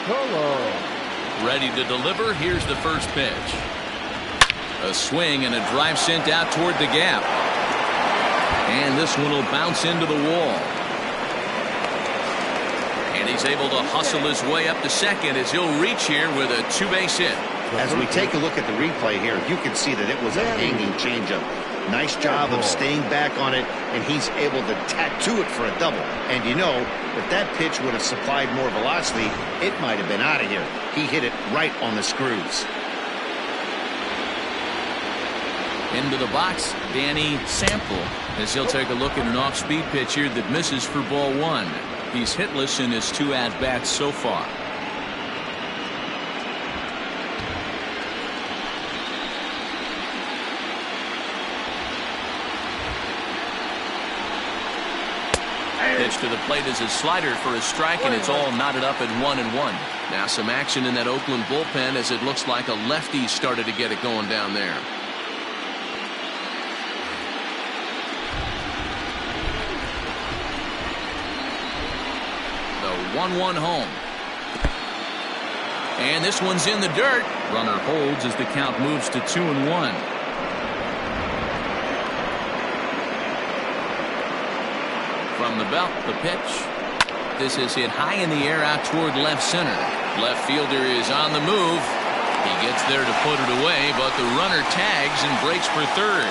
Colon. Ready to deliver. Here's the first pitch. A swing and a drive sent out toward the gap. And this one will bounce into the wall. And he's able to hustle his way up to second as he'll reach here with a 2-base hit. As we take a look at the replay here, you can see that it was a hanging changeup. Nice job of staying back on it, and he's able to tattoo it for a double. And you know, if that pitch would have supplied more velocity, it might have been out of here. He hit it right on the screws. Into the box, Danny Sample, as he'll take a look at an off-speed pitch here that misses for ball 1. He's hitless in his 2 at-bats so far. Pitch to the plate is a slider for a strike, and it's all knotted up at 1-1. Now some action in that Oakland bullpen as it looks like a lefty started to get it going down there. The 1-1 home. And this one's in the dirt. Runner holds as the count moves to 2-1. From the belt, the pitch. This is hit high in the air out toward left center. Left fielder is on the move. He gets there to put it away, but the runner tags and breaks for third.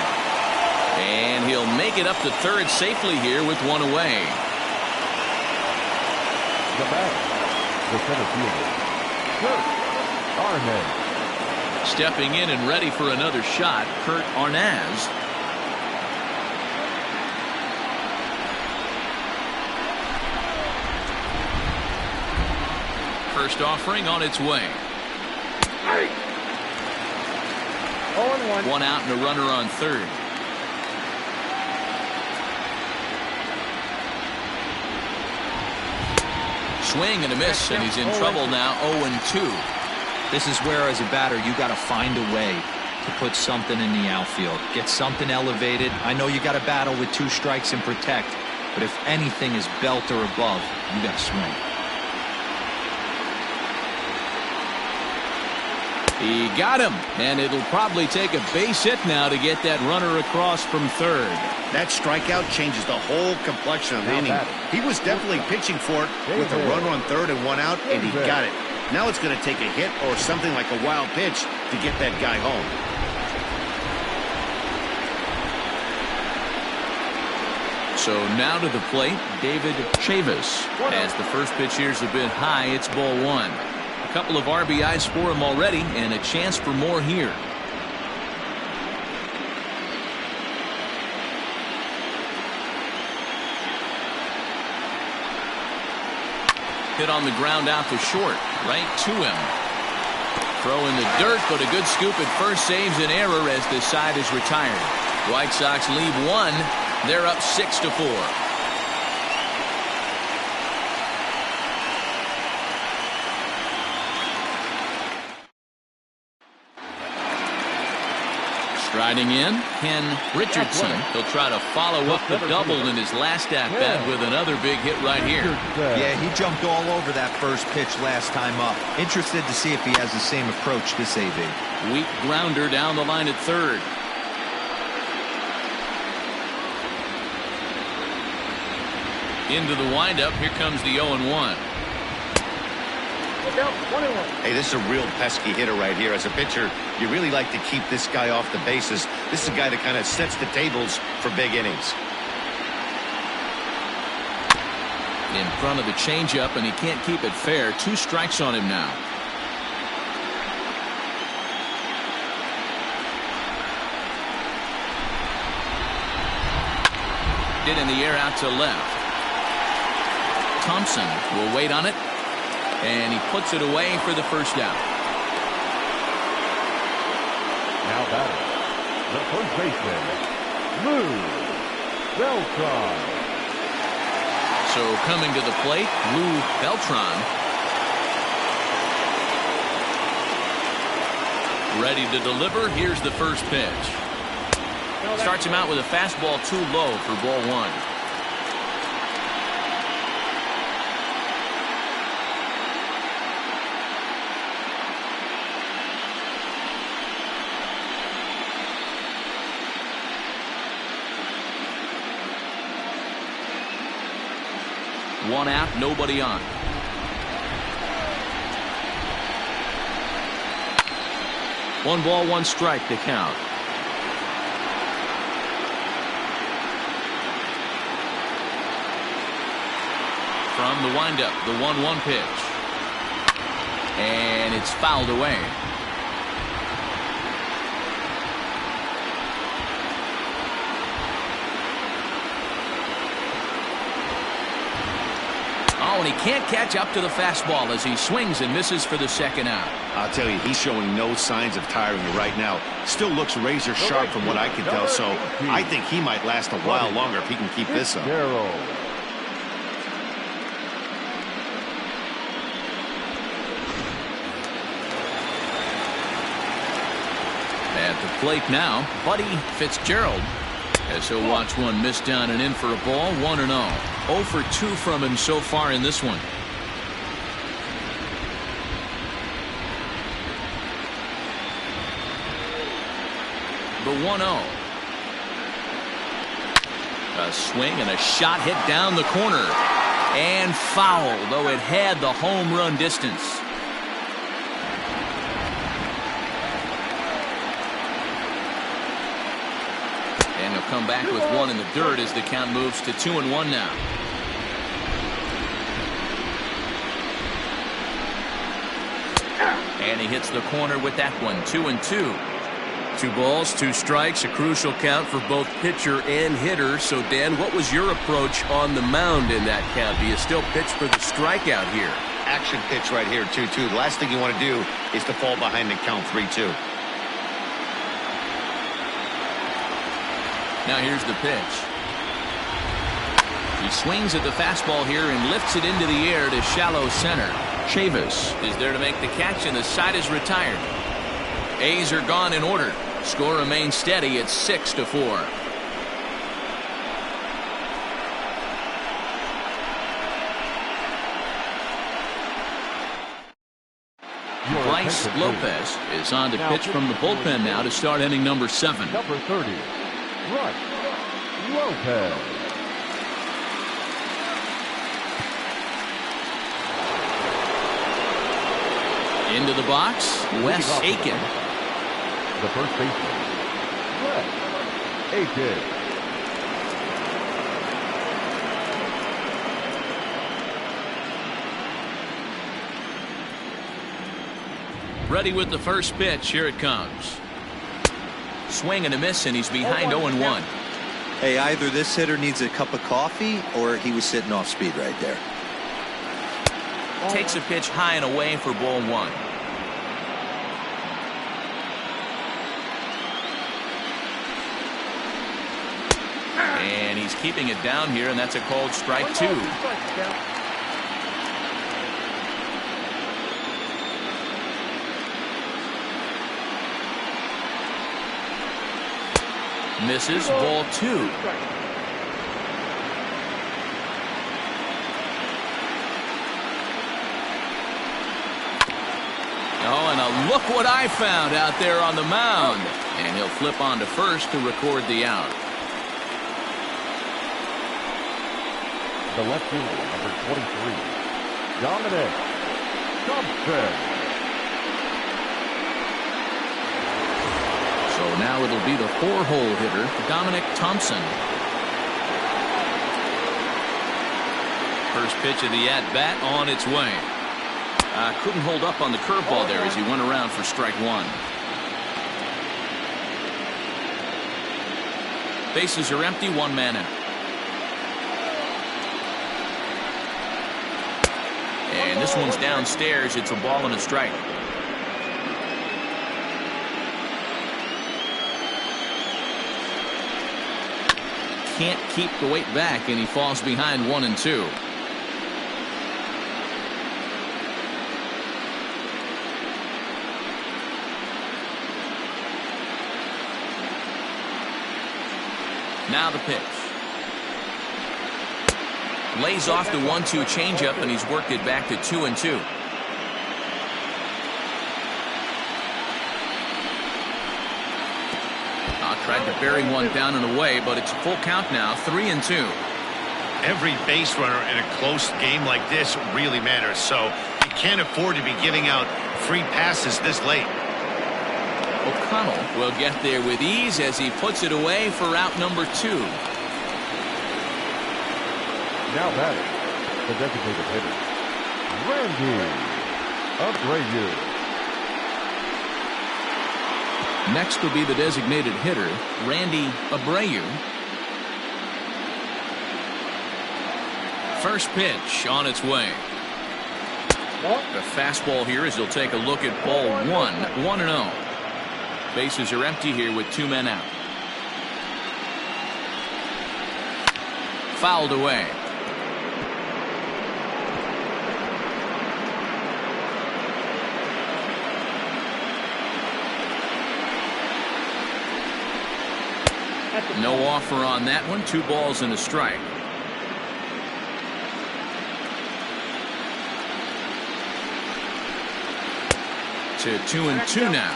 And he'll make it up to third safely here with 1 away. The batter, the center fielder, Kurt Arnaz. Stepping in and ready for another shot, Kurt Arnaz. First offering on its way. 0-1. 1 out and a runner on third. Swing and a miss, and he's in trouble now. 0-2. This is where, as a batter, you got to find a way to put something in the outfield. Get something elevated. I know you got to battle with 2 strikes and protect, but if anything is belt or above, you got to swing. He got him, and it'll probably take a base hit now to get that runner across from third. That strikeout changes the whole complexion of the inning. He was definitely pitching for it with a runner on third and 1 out, and he got it. Now it's going to take a hit or something like a wild pitch to get that guy home. So now to the plate, David Chavis. As the first pitch here's a bit high, it's ball 1. A couple of RBIs for him already, and a chance for more here. Hit on the ground out to short, right to him. Throw in the dirt, but a good scoop at first saves an error as the side is retired. White Sox lead 1. They're up 6-4. Riding in, Ken Richardson. He'll try to follow up the double in his last at-bat with another big hit right here. Yeah, he jumped all over that first pitch last time up. Interested to see if he has the same approach this AB. Weak grounder down the line at third. Into the windup. Here comes the 0-1. Hey, this is a real pesky hitter right here. As a pitcher, you really like to keep this guy off the bases. This is a guy that kind of sets the tables for big innings. In front of the changeup, and he can't keep it fair. 2 strikes on him now. Hit in the air out to left. Thompson will wait on it. And he puts it away for the first out. Now batting, the first baseman, Lou Beltran. So coming to the plate, Lou Beltran. Ready to deliver. Here's the first pitch. Starts him out with a fastball too low for ball 1. One out, nobody on. One ball, one strike to count. From the windup, the 1-1 pitch. And it's fouled away. Oh, and he can't catch up to the fastball as he swings and misses for the second out. I'll tell you, he's showing no signs of tiring right now. Still looks razor sharp from what I can tell, so I think he might last a while longer if he can keep this up. At the plate now, Buddy Fitzgerald. As he'll watch one miss down and in for a ball. 1-0. 0 for 2 from him so far in this one. The 1-0. A swing and a shot hit down the corner. And foul, though it had the home run distance. And he'll come back with one in the dirt as the count moves to 2-1 now. And he hits the corner with that one. 2-2. 2 balls, 2 strikes, a crucial count for both pitcher and hitter. So, Dan, what was your approach on the mound in that count? Do you still pitch for the strikeout here? Action pitch right here, 2-2. The last thing you want to do is to fall behind and count 3-2. Now here's the pitch. He swings at the fastball here and lifts it into the air to shallow center. Chavis is there to make the catch, and the side is retired. A's are gone in order. Score remains steady at 6-4. Bryce Lopez is on to pitch from the bullpen now to start inning number 7. Number 30, Bryce Lopez. Into the box, Wes Aiken. The first baseman, Wes Aiken. Ready with the first pitch. Here it comes. Swing and a miss, and he's behind 0-1. Hey, either this hitter needs a cup of coffee or he was sitting off speed right there. Takes a pitch high and away for ball 1. And he's keeping it down here, and that's a called strike 2. Misses. Ball 2. Oh, and look what I found out there on the mound. And he'll flip on to first to record the out. The left fielder, number 23, Dominic Thompson. So now it'll be the 4-hole hitter, Dominic Thompson. First pitch of the at-bat on its way. Couldn't hold up on the curveball there as he went around for strike 1. Bases are empty, 1 man out. And this one's downstairs. It's a ball and a strike. Can't keep the weight back, and he falls behind 1 and 2. Now the pitch. Lays off the 1-2 changeup, and he's worked it back to 2 and 2. Tried to bury one down and away, but it's a full count now, 3 and 2. Every base runner in a close game like this really matters, so you can't afford to be giving out free passes this late. O'Connell will get there with ease as he puts it away for out number 2. Now batting, the designated hitter, Randy Abreu. Next will be the designated hitter, Randy Abreu. First pitch on its way. The fastball here as he'll take a look at ball 1, 1-0. Bases are empty here with 2 men out. Fouled away. No offer on that one. 2 balls and a strike. To 2 and 2 now.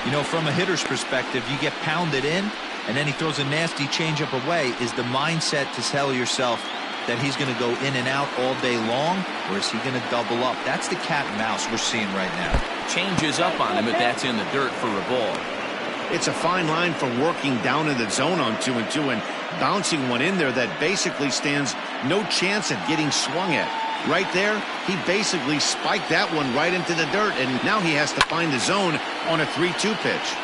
You know, from a hitter's perspective, you get pounded in, and then he throws a nasty changeup away. Is the mindset to tell yourself that he's going to go in and out all day long, or is he going to double up? That's the cat and mouse we're seeing right now. Changes up on him, but that's in the dirt for a ball. It's a fine line for working down in the zone on 2 and 2 and bouncing one in there that basically stands no chance at getting swung at. Right there, he basically spiked that one right into the dirt, and now he has to find the zone on a 3-2 pitch.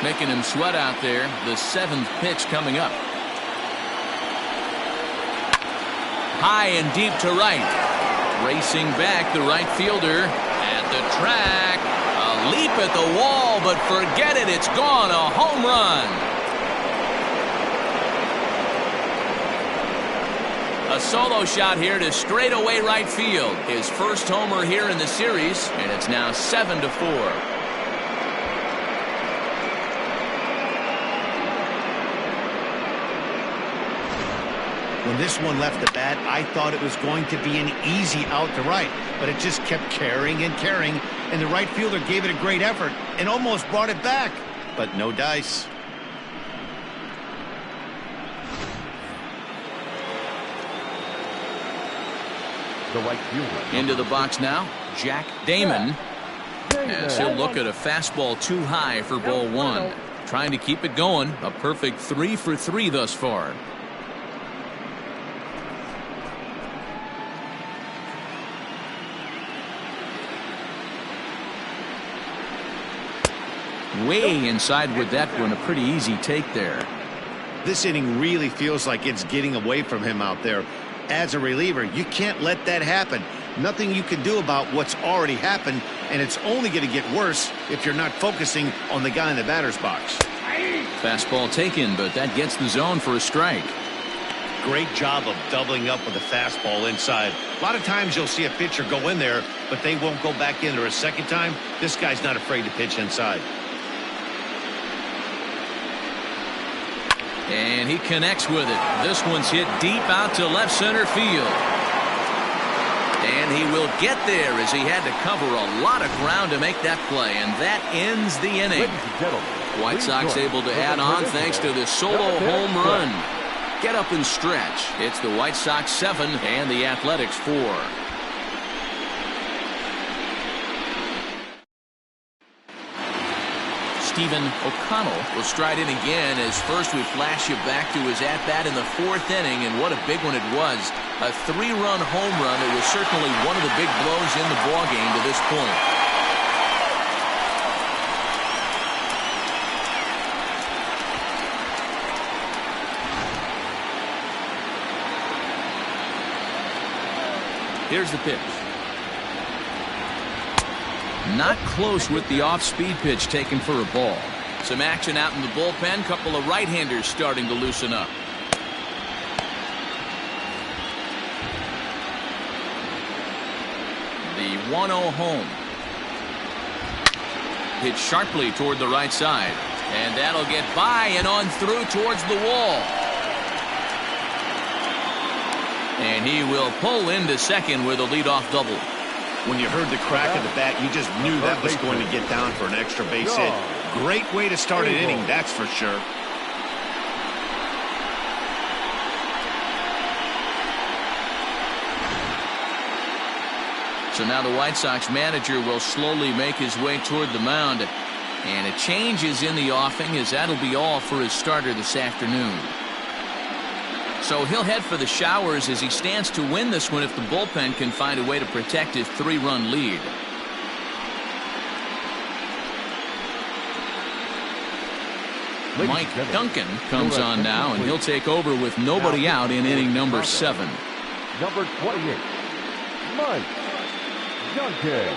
Making him sweat out there. The 7th pitch coming up. High and deep to right. Racing back, the right fielder. At the track, a leap at the wall, but forget it, it's gone, a home run. A solo shot here to straightaway right field. His first homer here in the series, and it's now 7-4. When this one left the bat, I thought it was going to be an easy out to right, but it just kept carrying and carrying, and the right fielder gave it a great effort and almost brought it back, but no dice. The right fielder. Into the box now, Jack Damon. As he'll look at a fastball too high for ball 1. Trying to keep it going, a perfect 3 for 3 thus far. Way inside with that one, a pretty easy take there. This inning really feels like it's getting away from him out there. As a reliever, you can't let that happen. Nothing you can do about what's already happened, and it's only going to get worse if you're not focusing on the guy in the batter's box. Fastball taken, but that gets the zone for a strike. Great job of doubling up with a fastball inside. A lot of times you'll see a pitcher go in there, but they won't go back in there a second time. This guy's not afraid to pitch inside. And he connects with it. This one's hit deep out to left center field. And he will get there as he had to cover a lot of ground to make that play. And that ends the inning. White Sox able to add on thanks to this solo home run. Get up and stretch. It's the White Sox 7 and the Athletics 4. Stephen O'Connell will stride in again as first we flash you back to his at-bat in the 4th inning, and what a big one it was. A 3-run home run. It was certainly one of the big blows in the ballgame to this point. Here's the pitch. Not close with the off-speed pitch taken for a ball. Some action out in the bullpen. Couple of right-handers starting to loosen up. The 1-0 home. Hit sharply toward the right side. And that'll get by and on through towards the wall. And he will pull into second with a leadoff double. When you heard the crack of the bat, you just knew that was going to get down for an extra base hit. Great way to start an inning, that's for sure. So now the White Sox manager will slowly make his way toward the mound. And a change is in the offing, as that'll be all for his starter this afternoon. So he'll head for the showers as he stands to win this one if the bullpen can find a way to protect his 3-run lead. Mike Duncan comes on now, and he'll take over with nobody out in inning number 7. Number 28, Mike Duncan.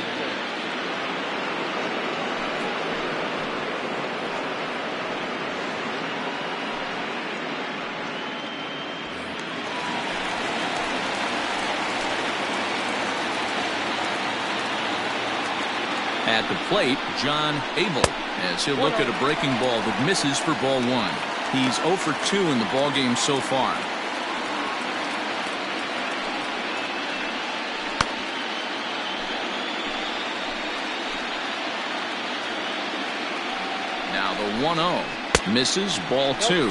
At the plate, John Abel, as he'll look at a breaking ball that misses for ball 1. He's 0 for 2 in the ball game so far. Now the 1-0 misses, ball 2.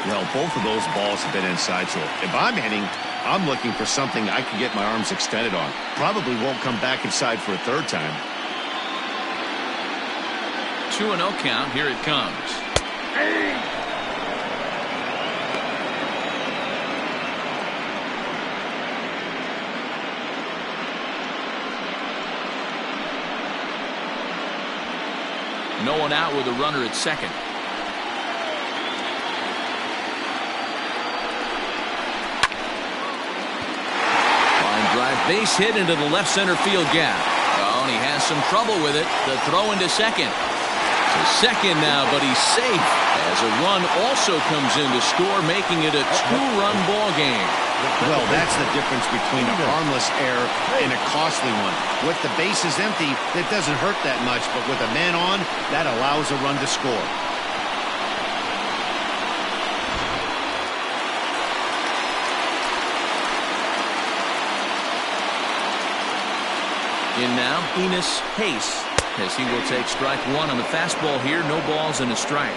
Well, both of those balls have been inside, so if I'm hitting, I'm looking for something I can get my arms extended on. Probably won't come back inside for a 3rd time. 2-0 count. Here it comes. No one out with a runner at second. Line drive base hit into the left center field gap. Oh, and he has some trouble with it. The throw into second. To second now, but he's safe as a run also comes in to score, making it a 2-run ball game. Well, that's the difference between a harmless error and a costly one. With the bases empty, that doesn't hurt that much, but with a man on, that allows a run to score. In now, Enos Pace, as he will take strike 1 on the fastball here. No balls and a strike.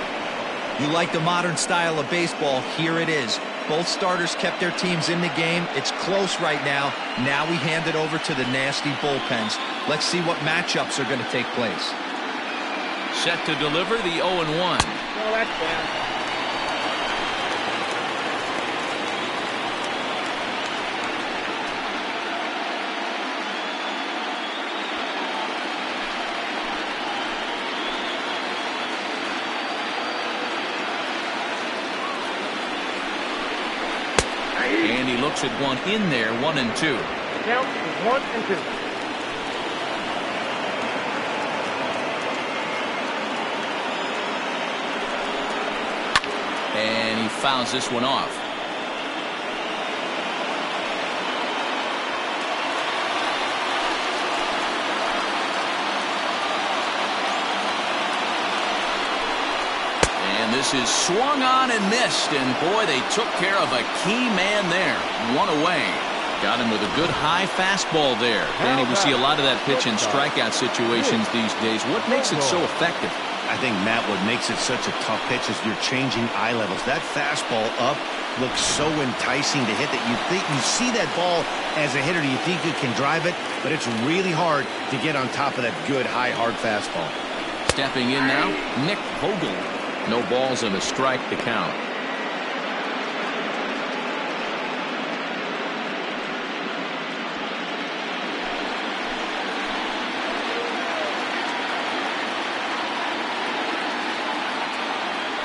You like the modern style of baseball? Here it is. Both starters kept their teams in the game. It's close right now. Now we hand it over to the nasty bullpens. Let's see what matchups are going to take place. Set to deliver the 0-1. No, that's bad. And he looks at one in there, 1-2. Count is 1-2. And he fouls this one off. Chavis is swung on and missed, and boy, they took care of a key man there. One away. Got him with a good high fastball there. Danny, we see a lot of that pitch in strikeout situations these days. What makes it so effective? I think, Matt, what makes it such a tough pitch is you're changing eye levels. That fastball up looks so enticing to hit that you see that ball as a hitter, you think you can drive it, but it's really hard to get on top of that good high hard fastball. Stepping in now, Nick Vogel. No balls and a strike to count.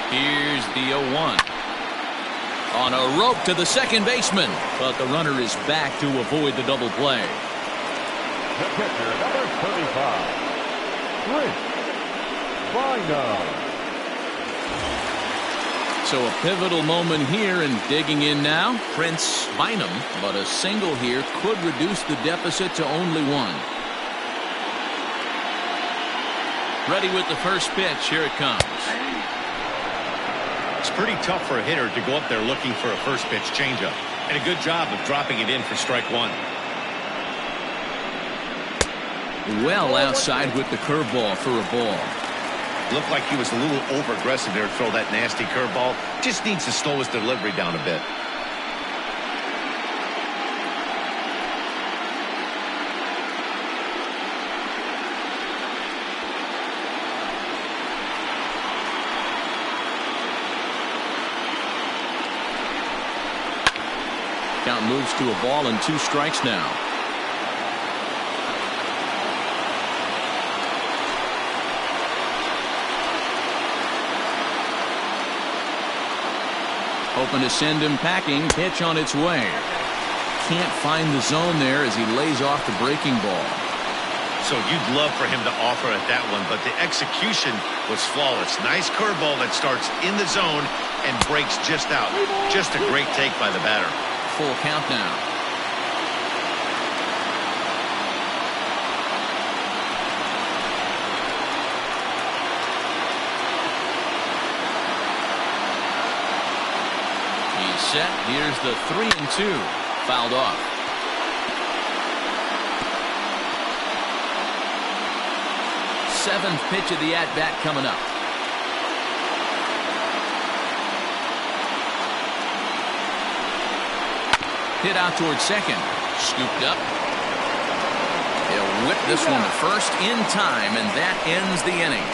Here's the 0-1. On a rope to the second baseman, but the runner is back to avoid the double play. The pitcher, number 35, Chris Bynum. So a pivotal moment here, and digging in now, Prince Bynum, but a single here could reduce the deficit to only one. Ready with the first pitch. Here it comes. It's pretty tough for a hitter to go up there looking for a first pitch changeup, and a good job of dropping it in for strike one. Well outside with the curveball for a ball. Looked like he was a little over aggressive there to throw that nasty curveball. Just needs to slow his delivery down a bit. Count moves to a ball and 2 strikes now. Hoping to send him packing. Pitch on its way. Can't find the zone there as he lays off the breaking ball. So you'd love for him to offer at that one, but the execution was flawless. Nice curveball that starts in the zone and breaks just out. Just a great take by the batter. Full count now. He's set. Here's the 3-2. Fouled off. Seventh pitch of the at-bat coming up. Hit out towards second. Scooped up. He'll whip this one to first in time, and that ends the inning.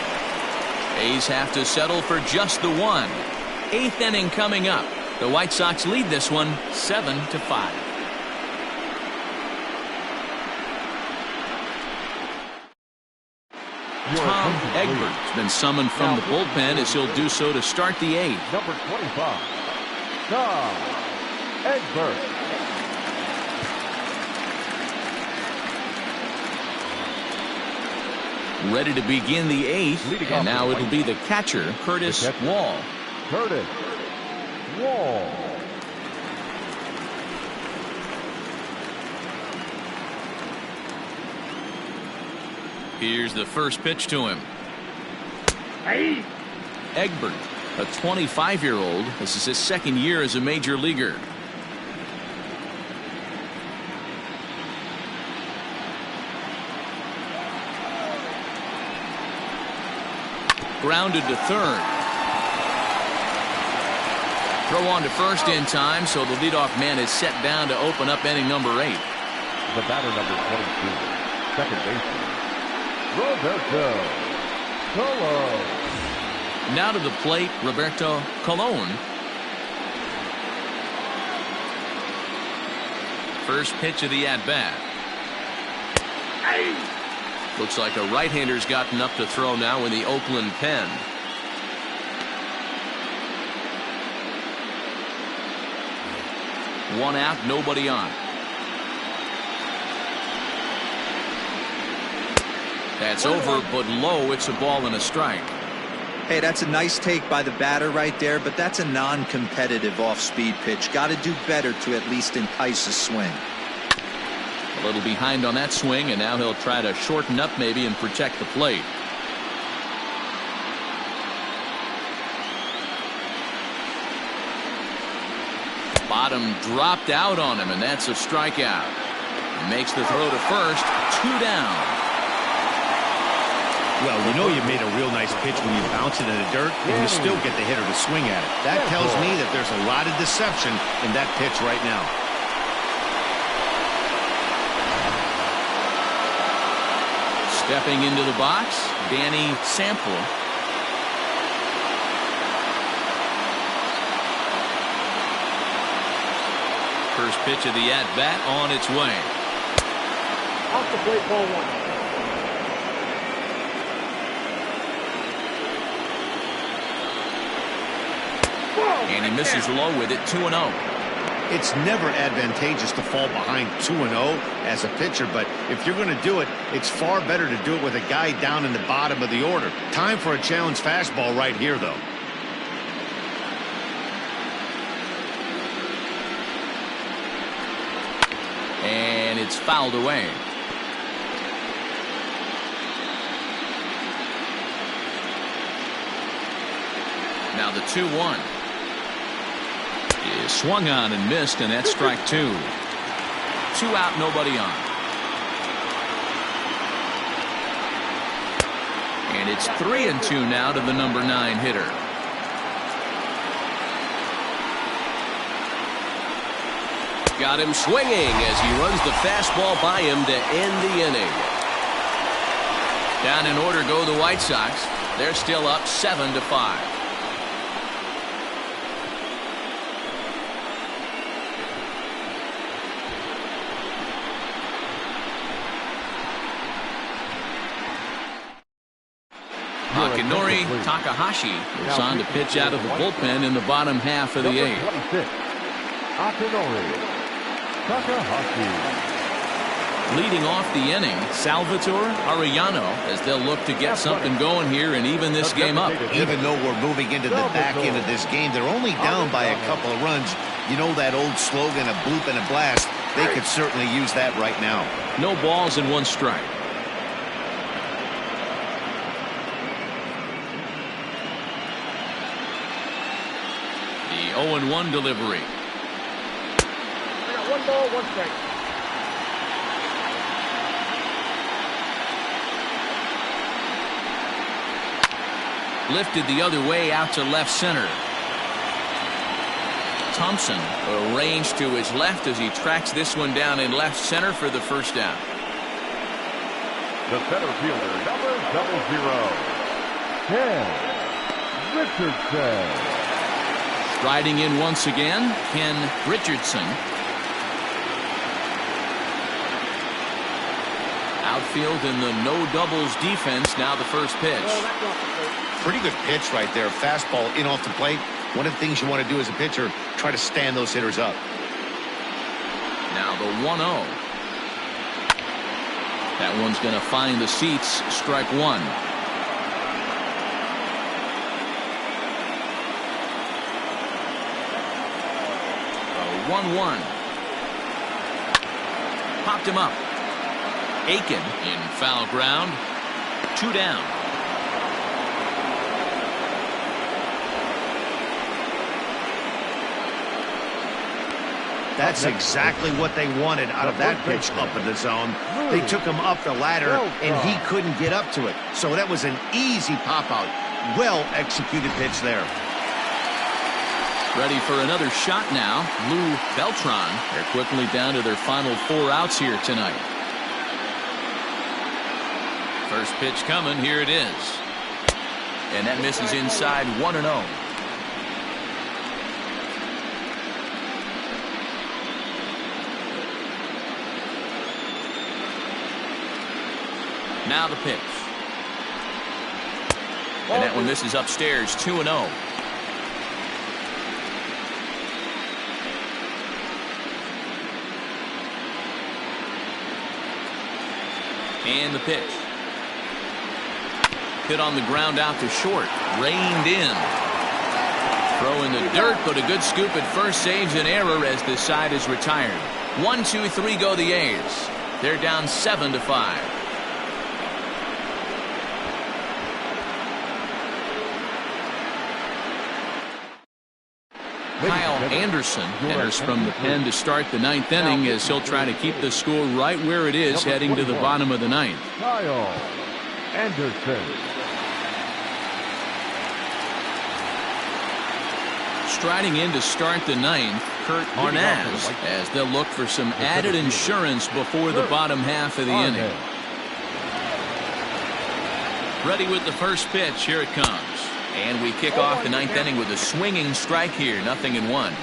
A's have to settle for just the one. 8th inning coming up. The White Sox lead this one 7-5. Tom Egbert's been summoned from the bullpen as he'll do so to start the 8th. Number 25, Tom Egbert. Ready to begin the 8th, and now it'll be the catcher, Curtis Wall. Curtis Wall. Here's the first pitch to him. Hey. Egbert, a 25-year-old. This is his second year as a major leaguer. Grounded to third. Throw on to first in time, so the leadoff man is set down to open up inning number 8. The batter, number 22, second baseman, Roberto Colon. Now to the plate, Roberto Colon. First pitch of the at-bat. Looks like a right-hander's gotten up to throw now in the Oakland pen. One out, nobody on. That's over, but low. It's a ball and a strike. Hey, that's a nice take by the batter right there, but that's a non-competitive off-speed pitch. Got to do better to at least entice a swing. A little behind on that swing, and now he'll try to shorten up maybe and protect the plate. got him dropped out on him, and that's a strikeout. Makes the throw to first. 2 down. Well, you know you made a real nice pitch when you bounce it in the dirt and you still get the hitter to swing at it. That tells me that there's a lot of deception in that pitch right now. Stepping into the box, Danny Sample. First pitch of the at-bat on its way. Off the plate, ball 1. And he misses low with it. 2-0. It's never advantageous to fall behind 2-0 as a pitcher, but if you're going to do it, it's far better to do it with a guy down in the bottom of the order. Time for a challenge fastball right here, though. And it's fouled away. Now the 2-1 is swung on and missed, and that's strike 2. 2 out, nobody on. And it's 3-2 now to the number 9 hitter. Got him swinging as he runs the fastball by him to end the inning. Down in order go the White Sox. They're still up 7-5. Akinori Takahashi is on to pitch out of the bullpen in the bottom half of the 8th. Akinori Takahashi. Leading off the inning, Salvatore Arellano, as they'll look to get something going here and even this game up. Even though we're moving into the back end of this game, they're only down by a couple of runs. You know that old slogan, a bloop and a blast. They could certainly use that right now. No balls and 1 strike. The 0-1 delivery. I got 1 ball, 1 strike. Lifted the other way out to left center. Thompson arranged to his left as he tracks this one down in left center for the first down. The center fielder, number 00, Ken Richardson. Striding in once again, Ken Richardson. Outfield in the no doubles defense. Now the first pitch. Pretty good pitch right there. Fastball in off the plate. One of the things you want to do as a pitcher, try to stand those hitters up. Now the 1-0. That one's going to find the seats. Strike 1. A 1-1. Popped him up. Aiken in foul ground. 2 down. That's exactly what they wanted out of that pitch up in the zone. They took him up the ladder, and he couldn't get up to it. So that was an easy pop-out. Well-executed pitch there. Ready for another shot now. Lou Beltran. They're quickly down to their final 4 outs here tonight. First pitch coming. Here it is. And that misses inside. 1-0. Now the pitch. And that one misses upstairs. 2-0. And the pitch. Hit on the ground out to short. Reined in. Throw in the dirt, but a good scoop at first saves an error as this side is retired. 1, 2, 3 go the A's. They're down 7-5. Kyle Kyle Anderson enters from the pen to start the ninth inning as he'll try to keep the score right where it is heading to the bottom of the ninth. Kyle Anderson. Striding in to start the ninth, Kurt Arnaz, as they'll look for some added insurance before the bottom half of the inning. Ready with the first pitch. Here it comes. And we kick off the ninth inning with a swinging strike here. 0-1.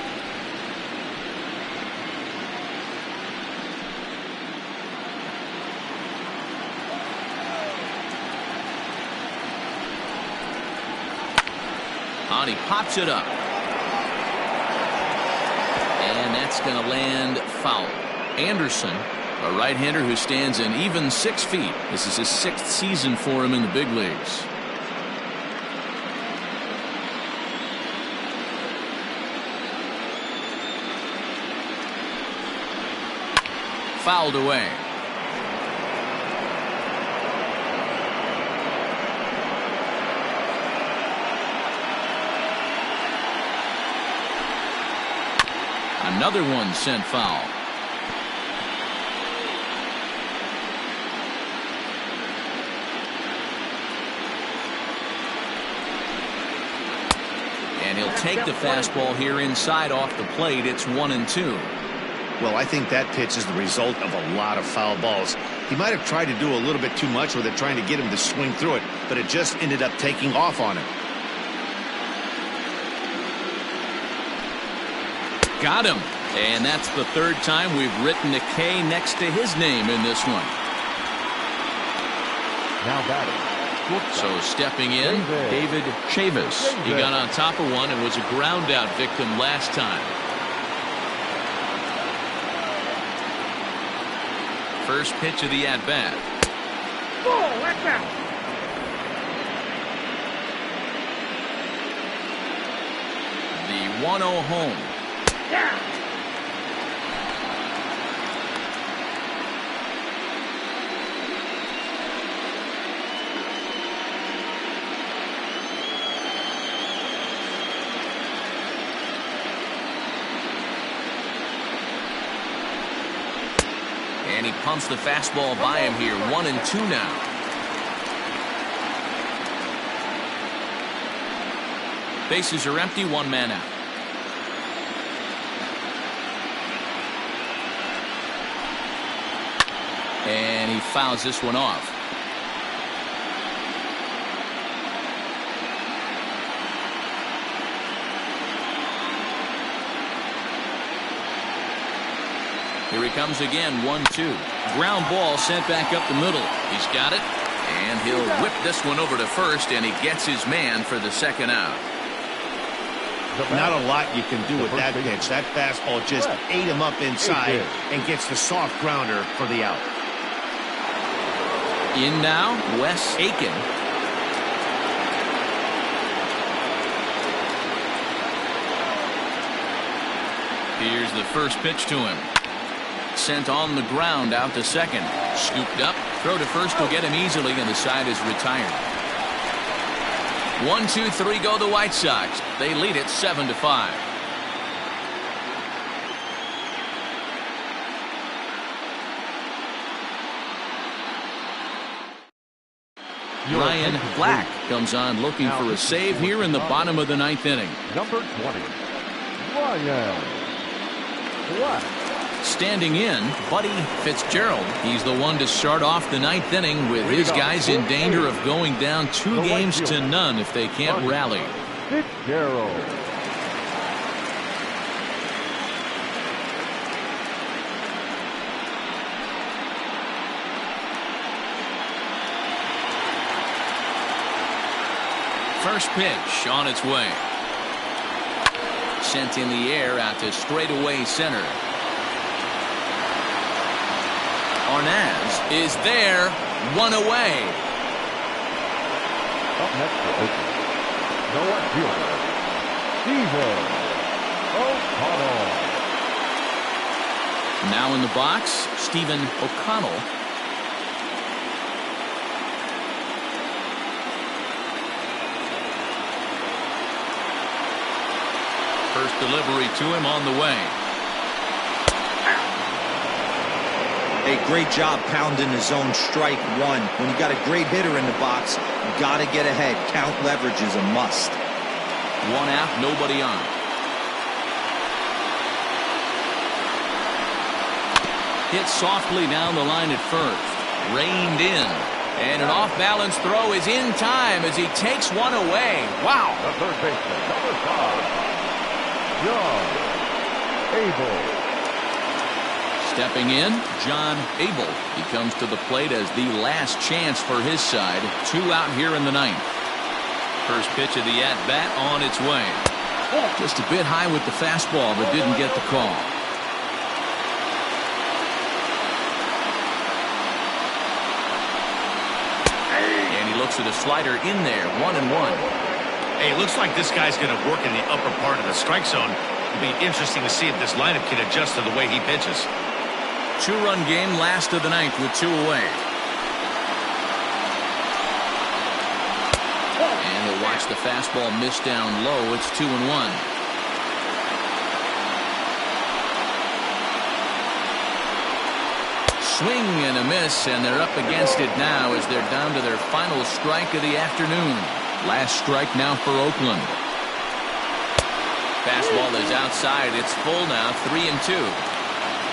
And he pops it up. And that's going to land foul. Anderson, a right-hander who stands an even 6 feet. This is his 6th season for him in the big leagues. Fouled away. Another one sent foul. And he'll take the fastball here inside off the plate. It's 1-2. Well, I think that pitch is the result of a lot of foul balls. He might have tried to do a little bit too much with it, trying to get him to swing through it, but it just ended up taking off on him. Got him. And that's the third time we've written a K next to his name in this one. Now batting. So stepping in, David Chavis. He got on top of one and was a ground out victim last time. First pitch of the at-bat. Ball, that's out. The 1-0 home. Yeah. And he pumps the fastball by him here. 1-2 now. Bases are empty. One man out. And he fouls this one off. Here he comes again. 1-2. Ground ball sent back up the middle. He's got it. And he'll whip this one over to first, and he gets his man for the second out. Not a lot you can do with that pitch. That fastball just ate him up inside and gets the soft grounder for the out. In now, Wes Aiken. Here's the first pitch to him. Sent on the ground out to second. Scooped up. Throw to first will get him easily, and the side is retired. 1-2-3 go the White Sox. They lead it 7-5. Ryan Black comes on looking for a save here in the bottom of the ninth inning. Number 20, Ryan Black. Standing in, Buddy Fitzgerald. He's the one to start off the ninth inning with his guys in danger of going down 2-0 if they can't rally. Fitzgerald. First pitch on its way. Sent in the air out to straightaway center. Arnaz is there, one away. Up next to Oakland, no one fielder, Steven O'Connell. Now in the box, Stephen O'Connell. First delivery to him on the way. Hey, great job pounding his zone strike one. When you got a great hitter in the box, you got to get ahead. Count leverage is a must. One out, nobody on. Hit softly down the line at first. Reined in. And an off-balance throw is in time as he takes one away. Wow. The third baseman, number 5, Abreu. Stepping in, John Abel. He comes to the plate as the last chance for his side. 2 out here in the ninth. First pitch of the at-bat on its way. Just a bit high with the fastball, but didn't get the call. And he looks at a slider in there, 1-1. Hey, it looks like this guy's going to work in the upper part of the strike zone. It'll be interesting to see if this lineup can adjust to the way he pitches. 2-run game, last of the ninth with 2 away. And he'll watch the fastball miss down low. It's 2-1. Swing and a miss, and they're up against it now as they're down to their final strike of the afternoon. Last strike now for Oakland. Fastball is outside. It's full now, 3-2.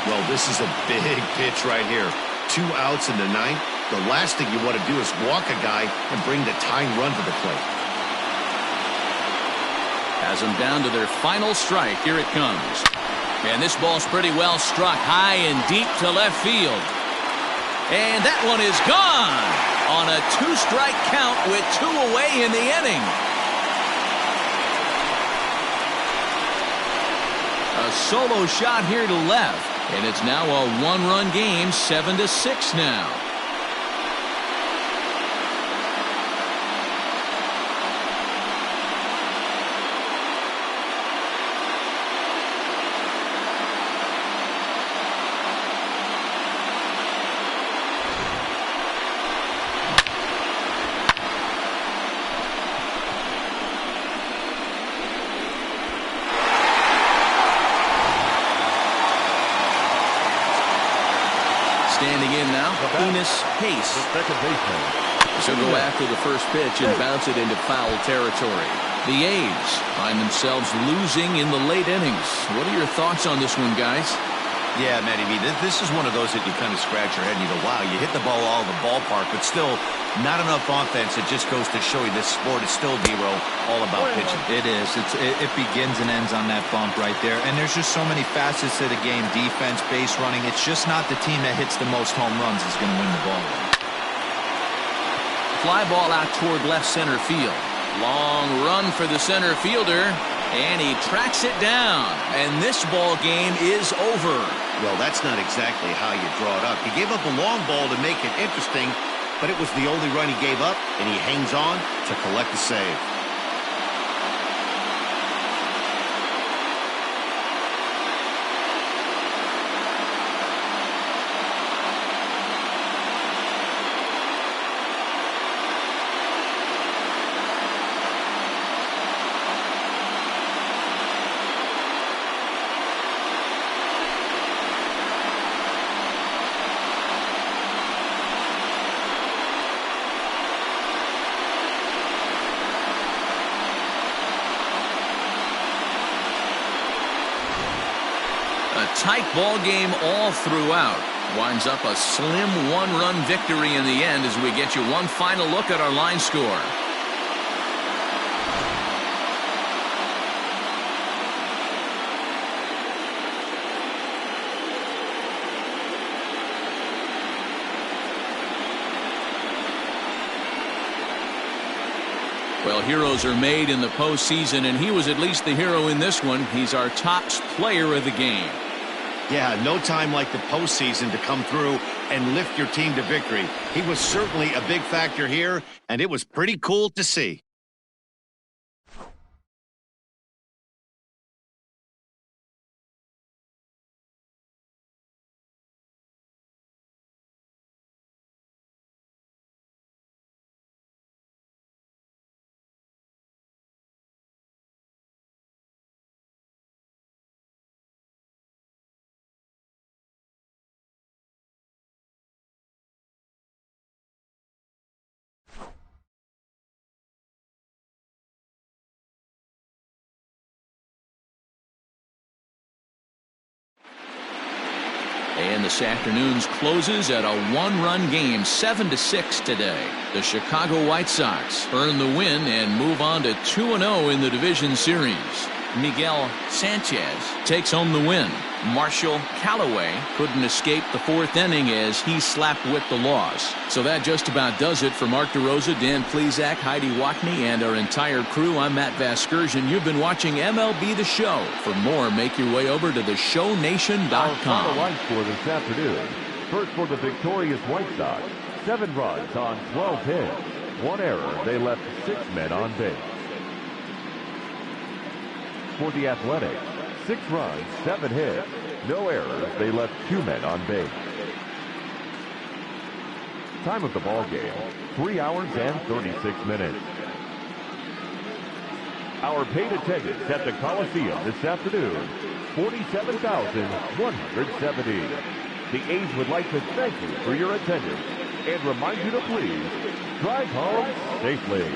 Well, this is a big pitch right here. 2 outs in the ninth. The last thing you want to do is walk a guy and bring the tying run to the plate. Has them down to their final strike. Here it comes. And this ball's pretty well struck high and deep to left field. And that one is gone on a 2-strike count with 2 away in the inning. A solo shot here to left. And it's now a 1-run game, 7-6 now. Standing in now, Enos Pace. The second baseman. She'll go after the first pitch and bounce it into foul territory. The A's find themselves losing in the late innings. What are your thoughts on this one, guys? Yeah, Matty B, this is one of those that you kind of scratch your head and you go, wow, you hit the ball all the ballpark, but still not enough offense. It just goes to show you this sport is still, D-Row, all about pitching. It is. It begins and ends on that bump right there. And there's just so many facets to the game. Defense, base running. It's just not the team that hits the most home runs is going to win the ball. Fly ball out toward left center field. Long run for the center fielder. And he tracks it down. And this ball game is over. Well, that's not exactly how you draw it up. He gave up a long ball to make it interesting, but it was the only run he gave up, and he hangs on to collect the save. A tight ball game all throughout. Winds up a slim 1-run victory in the end as we get you one final look at our line score. Well, heroes are made in the postseason, and he was at least the hero in this one. He's our top player of the game. Yeah, no time like the postseason to come through and lift your team to victory. He was certainly a big factor here, and it was pretty cool to see. And this afternoon's closes at a one-run game, 7-6 today. The Chicago White Sox earn the win and move on to 2-0 in the division series. Miguel Sanchez takes home the win. Marshall Callaway couldn't escape the fourth inning as he slapped with the loss. So that just about does it for Mark DeRosa, Dan Plesac, Heidi Watney, and our entire crew. I'm Matt Vasgersian. You've been watching MLB The Show. For more, make your way over to theshownation.com. Our final line score this afternoon. First for the victorious White Sox, 7 runs on 12 hits. 1 error. They left 6 men on base. For the Athletics, 6 runs, 7 hits, no errors. They left 2 men on base. Time of the ball game, 3 hours and 36 minutes. Our paid attendance at the Coliseum this afternoon, 47,170. The A's would like to thank you for your attendance and remind you to please drive home safely.